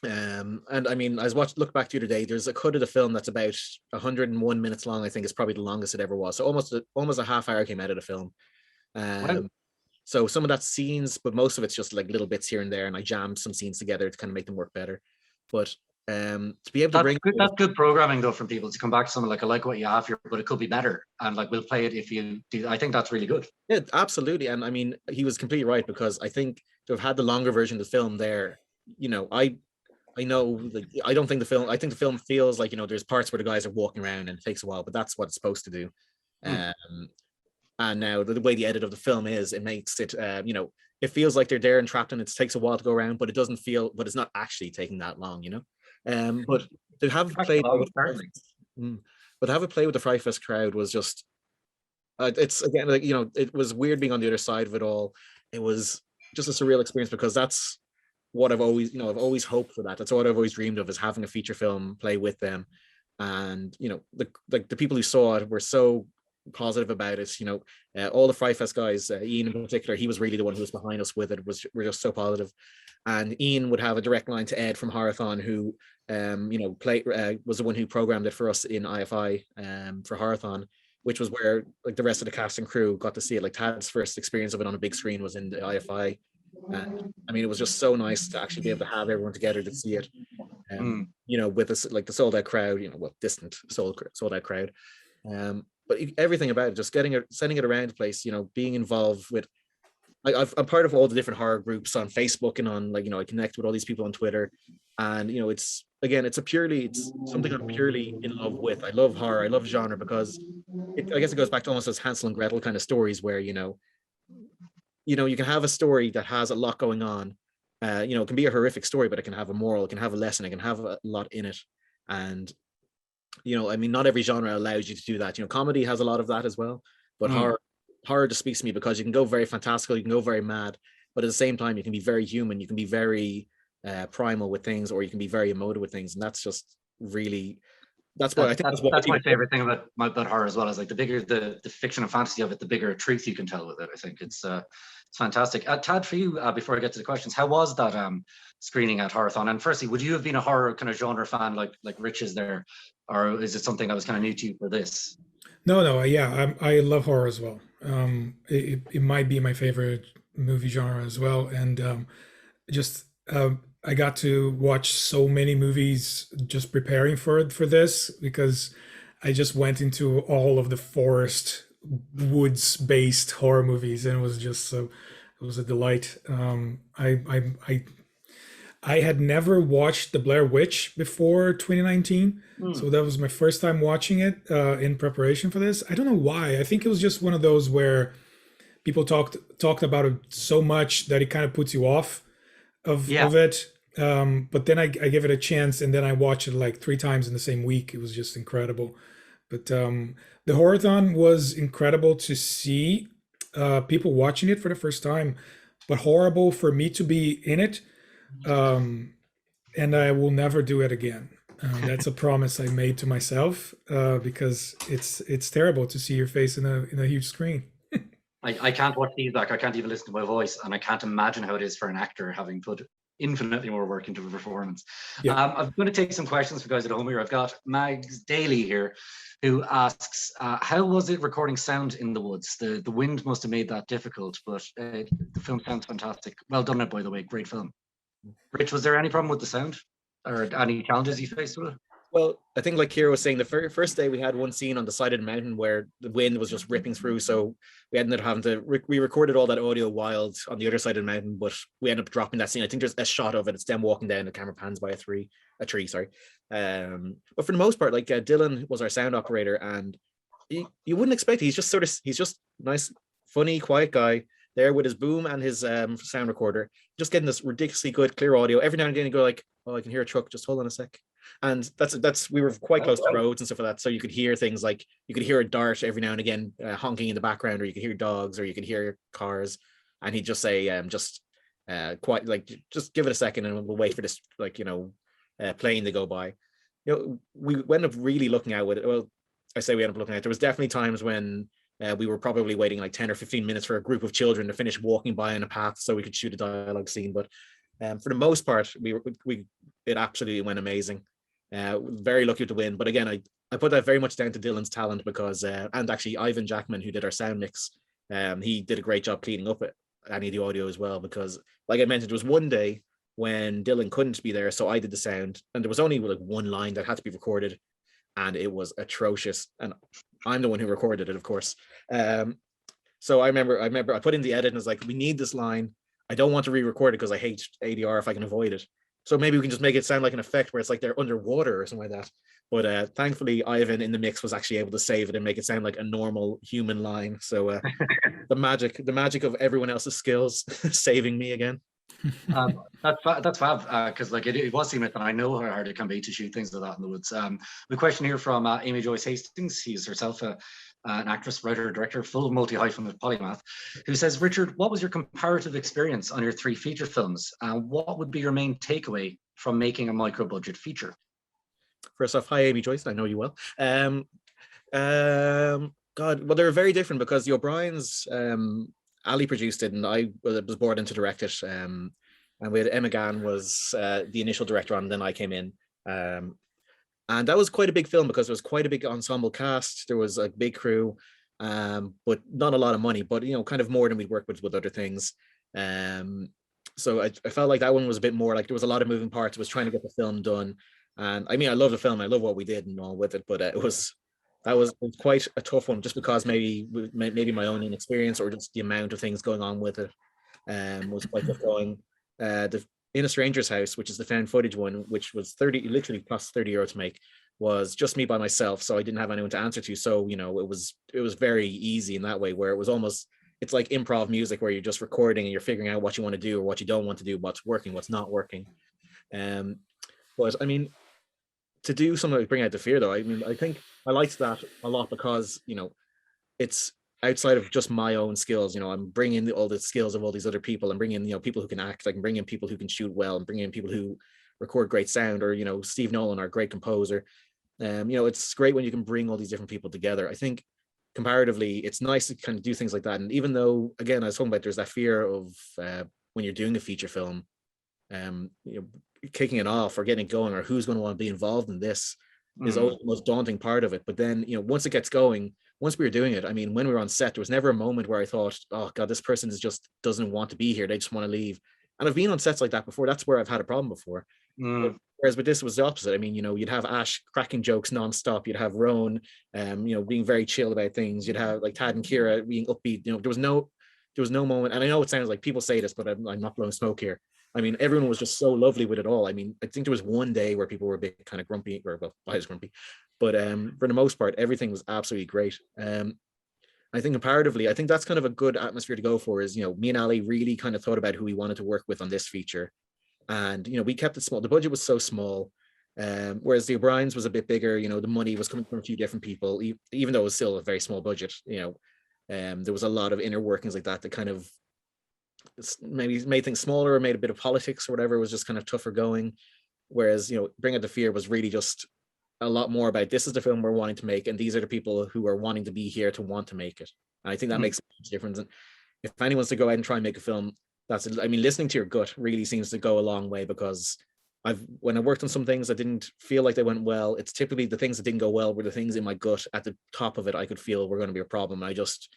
And I mean, look back the other day, there's a cut of the film that's about 101 minutes long. I think it's probably the longest it ever was. So almost a half hour came out of the film. Wow. So some of that's scenes, but most of it's just like little bits here and there, and I jammed some scenes together to kind of make them work better. But to be able to that's good programming though from people to come back to something like, I like what you have here, but it could be better, and like we'll play it if you do. I think that's really good. Yeah, absolutely. And I mean, he was completely right, because I think to have had the longer version of the film there, I know, like, I think the film feels like, there's parts where the guys are walking around and it takes a while, but that's what it's supposed to do. And now the way the edit of the film is, it makes it, it feels like they're there and trapped, and it takes a while to go around, but it's not actually taking that long, But to have played with the Fright Fest crowd was just, it's again, like, it was weird being on the other side of it all. It was just a surreal experience, because that's what I've always hoped for. That's what I've always dreamed of, is having a feature film play with them. And the people who saw it were so positive about it. You know, all the Fright Fest guys, Ian in particular, he was really the one who was behind us with it. We're just so positive. And Ian would have a direct line to Ed from Horathon, who you know, was the one who programmed it for us in IFI for Horathon, which was where like the rest of the cast and crew got to see it. Like Tad's first experience of it on a big screen was in the IFI. And I mean, it was just so nice to actually be able to have everyone together to see it. You know, with us, like the sold out crowd, you know, well, distant sold out crowd. But everything about it, just sending it around the place, you know, being involved with, like, I'm part of all the different horror groups on Facebook and on, like, you know, I connect with all these people on Twitter, and you know, it's something I'm purely in love with. I love horror, I love genre, because I guess it goes back to almost those Hansel and Gretel kind of stories where, you know, you can have a story that has a lot going on. You know, it can be a horrific story, but it can have a moral, it can have a lesson, it can have a lot in it. And, you know, I mean, not every genre allows you to do that. You know, comedy has a lot of that as well, but horror just speaks to me because you can go very fantastical, you can go very mad, but at the same time, you can be very human, you can be very primal with things, or you can be very emotive with things. And that's just really, that's why I think that's my favorite thing about horror as well, is like the bigger the fiction and fantasy of it, the bigger truth you can tell with it. I think it's fantastic. Tad, for you, before I get to the questions, how was that screening at Horathon? And firstly, would you have been a horror kind of genre fan like Rich is there, or is it something that was kind of new to you for this? No, yeah, I love horror as well. It might be my favorite movie genre as well, and just I got to watch so many movies just preparing for this, because I just went into all of the forest woods based horror movies, and it was just so, it was a delight. I had never watched The Blair Witch before 2019, so that was my first time watching it in preparation for this. I don't know why. I think it was just one of those where people talked about it so much that it kind of puts you off of it. But then I give it a chance, and then I watched it like 3 times in the same week. It was just incredible. But the Horathon was incredible to see people watching it for the first time, but horrible for me to be in it. And I will never do it again. That's a promise I made to myself, because it's terrible to see your face in a huge screen. I can't watch these back. I can't even listen to my voice, and I can't imagine how it is for an actor having put infinitely more work into a performance. I'm going to take some questions for guys at home here. I've got Mags Daly here, who asks, how was it recording sound in the woods? The wind must have made that difficult, but the film sounds fantastic. Well done, by the way, great film. Rich, was there any problem with the sound, or any challenges you faced with it? Well, I think like Ciara was saying, the first day we had one scene on the side of the mountain where the wind was just ripping through, so we ended up having to we recorded all that audio wild on the other side of the mountain, but we ended up dropping that scene. I think there's a shot of it, it's them walking down, the camera pans by a tree, sorry. But for the most part, like Dylan was our sound operator, and you wouldn't expect he's just nice, funny, quiet guy there with his boom and his sound recorder, just getting this ridiculously good clear audio. Every now and again you go like, oh, I can hear a truck, just hold on a sec. And that's we were quite close to roads and stuff like that, so you could hear things like, you could hear a dart every now and again honking in the background, or you could hear dogs, or you could hear cars, and he'd just say quite like, just give it a second and we'll wait for this, like, you know, plane to go by. You know, we went up really looking out with it. Well, I say we ended up looking at, there was definitely times when we were probably waiting like 10 or 15 minutes for a group of children to finish walking by in a path so we could shoot a dialogue scene. But for the most part, it absolutely went amazing. Very lucky to win. But again, I put that very much down to Dylan's talent, because and actually Ivan Jackman, who did our sound mix, he did a great job cleaning up any of the audio as well, because like I mentioned, there was one day when Dylan couldn't be there, so I did the sound, and there was only like one line that had to be recorded, and it was atrocious, and I'm the one who recorded it, of course. So I remember I put in the edit and was like, we need this line, I don't want to re-record it because I hate ADR if I can avoid it, so maybe we can just make it sound like an effect where it's like they're underwater or something like that. But thankfully Ivan in the mix was actually able to save it and make it sound like a normal human line. So the magic of everyone else's skills saving me again. That's fab, because like it was seamless, and I know how hard it can be to shoot things like that in the woods. The question here from Amy Joyce Hastings, she's herself an actress, writer, director, full multi-hyphenate polymath, who says, Richard, what was your comparative experience on your 3 feature films? What would be your main takeaway from making a micro-budget feature? First off, hi Amy Joyce, I know you well. God, well, they're very different because the O'Briens, Ali produced it, and I was brought in to direct it. And we had Emma Gann was the initial director on, and then I came in. And that was quite a big film because it was quite a big ensemble cast. There was a big crew, but not a lot of money, but kind of more than we'd worked with other things. So I felt like that one was a bit more like there was a lot of moving parts. It was trying to get the film done. And I mean, I love the film. I love what we did and all with it, but it was quite a tough one just because maybe my own inexperience or just the amount of things going on with it was quite tough going. The In a Stranger's House, which is the found footage one, which was literally cost €30 to make, was just me by myself, so I didn't have anyone to answer to. So it was very easy in that way, where it was almost, it's like improv music where you're just recording and you're figuring out what you want to do or what you don't want to do, what's working, what's not working. But I mean, to do something like Bring Out the Fear, though, I mean, I think I liked that a lot because it's outside of just my own skills. I'm bringing all the skills of all these other people. I'm bringing people who can act. I can bring in people who can shoot well, and bring in people who record great sound, or Steve Nolan, our great composer. It's great when you can bring all these different people together. I think comparatively, it's nice to kind of do things like that. And even though, again, I was talking about, there's that fear of when you're doing a feature film, kicking it off or getting it going, or who's going to want to be involved in this is always the most daunting part of it. But then, once it gets going, once we were doing it, I mean, when we were on set, there was never a moment where I thought, oh God, this person just doesn't want to be here. They just want to leave. And I've been on sets like that before. That's where I've had a problem before. Whereas with this, it was the opposite. I mean, you'd have Ash cracking jokes nonstop. You'd have Roan, being very chill about things. You'd have like Tad and Ciara being upbeat. There was no moment. And I know it sounds like people say this, but I'm not blowing smoke here. I mean, everyone was just so lovely with it all. I mean, I think there was one day where people were a bit kind of grumpy, or well, I was grumpy, but for the most part, everything was absolutely great. I think comparatively, I think that's kind of a good atmosphere to go for. Is me and Ali really kind of thought about who we wanted to work with on this feature, and we kept it small. The budget was so small, whereas the O'Briens was a bit bigger. The money was coming from a few different people, even though it was still a very small budget. There was a lot of inner workings like that kind of maybe made things smaller, or made a bit of politics or whatever. It was just kind of tougher going. Whereas Bring Out the Fear was really just a lot more about, this is the film we're wanting to make, and these are the people who are wanting to be here to want to make it. And I think that makes a huge difference. And if anyone's to go out and try and make a film, listening to your gut really seems to go a long way, because when I worked on some things that didn't feel like they went well, it's typically the things that didn't go well were the things in my gut at the top of it I could feel were going to be a problem. And I just,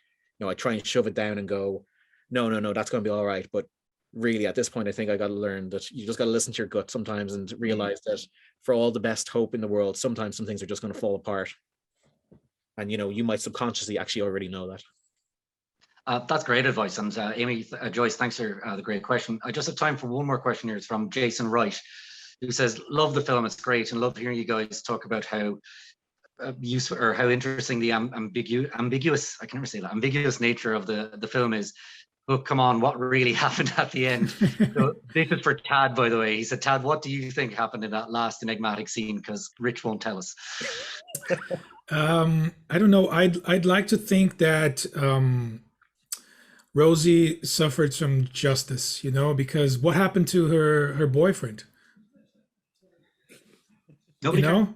I try and shove it down and go, no, that's going to be all right. But really, at this point, I think I got to learn that you just got to listen to your gut sometimes and realize that for all the best hope in the world, sometimes some things are just going to fall apart. And, you might subconsciously actually already know that. That's great advice. And Amy, Joyce, thanks for the great question. I just have time for one more question here. It's from Jason Wright, who says, love the film, it's great, and love hearing you guys talk about how useful or how interesting the ambiguous, I can never say that, ambiguous nature of the film is. But come on, what really happened at the end? So this is for Tad, by the way. He said, Tad, what do you think happened in that last enigmatic scene? Because Rich won't tell us. I don't know. I'd like to think that Rosie suffered some justice, because what happened to her boyfriend? Nobody cares.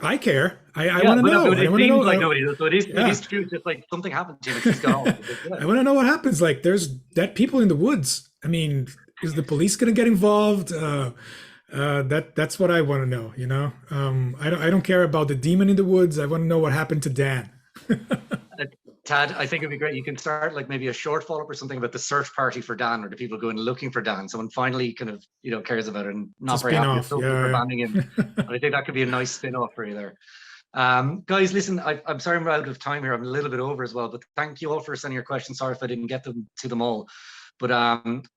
I care. I want to know. It seems like nobody does. So it is true. Just like something happened to him. She's gone. I want to know what happens. Like, there's dead people in the woods. I mean, is the police going to get involved? That's what I want to know. I don't care about the demon in the woods. I want to know what happened to Dan. Tad, I think it'd be great. You can start like maybe a short follow-up or something about the search party for Dan, or the people going looking for Dan. Someone finally kind of cares about it and not very happy for banning him. I think that could be a nice spin-off for you there. Guys, listen, I'm sorry I'm out of time here. I'm a little bit over as well, but thank you all for sending your questions. Sorry if I didn't get to them all. But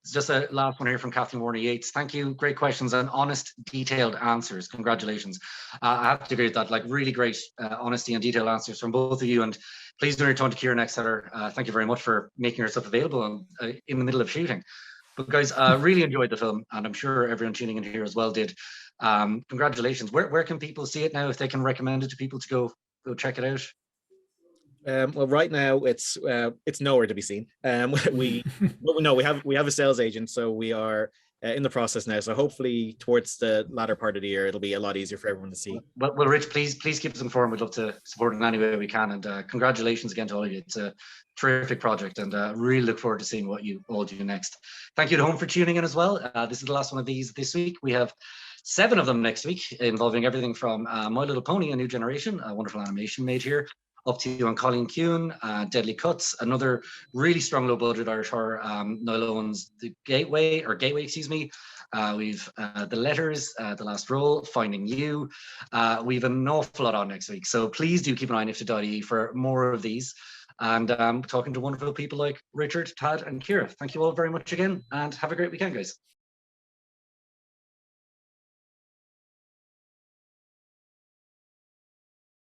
it's just a last one here from Kathleen Warner Yates. Thank you. Great questions and honest, detailed answers. Congratulations. I have to agree with that. Like, really great honesty and detailed answers from both of you. And please do return to Ciara next Saturday. Thank you very much for making yourself available in the middle of shooting. But guys, really enjoyed the film, and I'm sure everyone tuning in here as well did. Congratulations. Where can people see it now, if they can recommend it to people to go check it out? Well, right now it's nowhere to be seen. We have a sales agent, so we are in the process now. So hopefully towards the latter part of the year, it'll be a lot easier for everyone to see. Well, Rich, please keep us informed. We'd love to support in any way we can. And congratulations again to all of you. It's a terrific project, and really look forward to seeing what you all do next. Thank you at home for tuning in as well. This is the last one of these this week. We have 7 of them next week, involving everything from My Little Pony: A New Generation, a wonderful animation made here, up to on Colleen Kuhn, Deadly Cuts, another really strong low budget Irish horror, Niall Owen's The Gateway, excuse me. We've The Letters, The Last Roll, Finding You. We've an awful lot on next week. So please do keep an eye on IFTA.ie for more of these. And talking to wonderful people like Richard, Tad, and Ciara. Thank you all very much again, and have a great weekend, guys.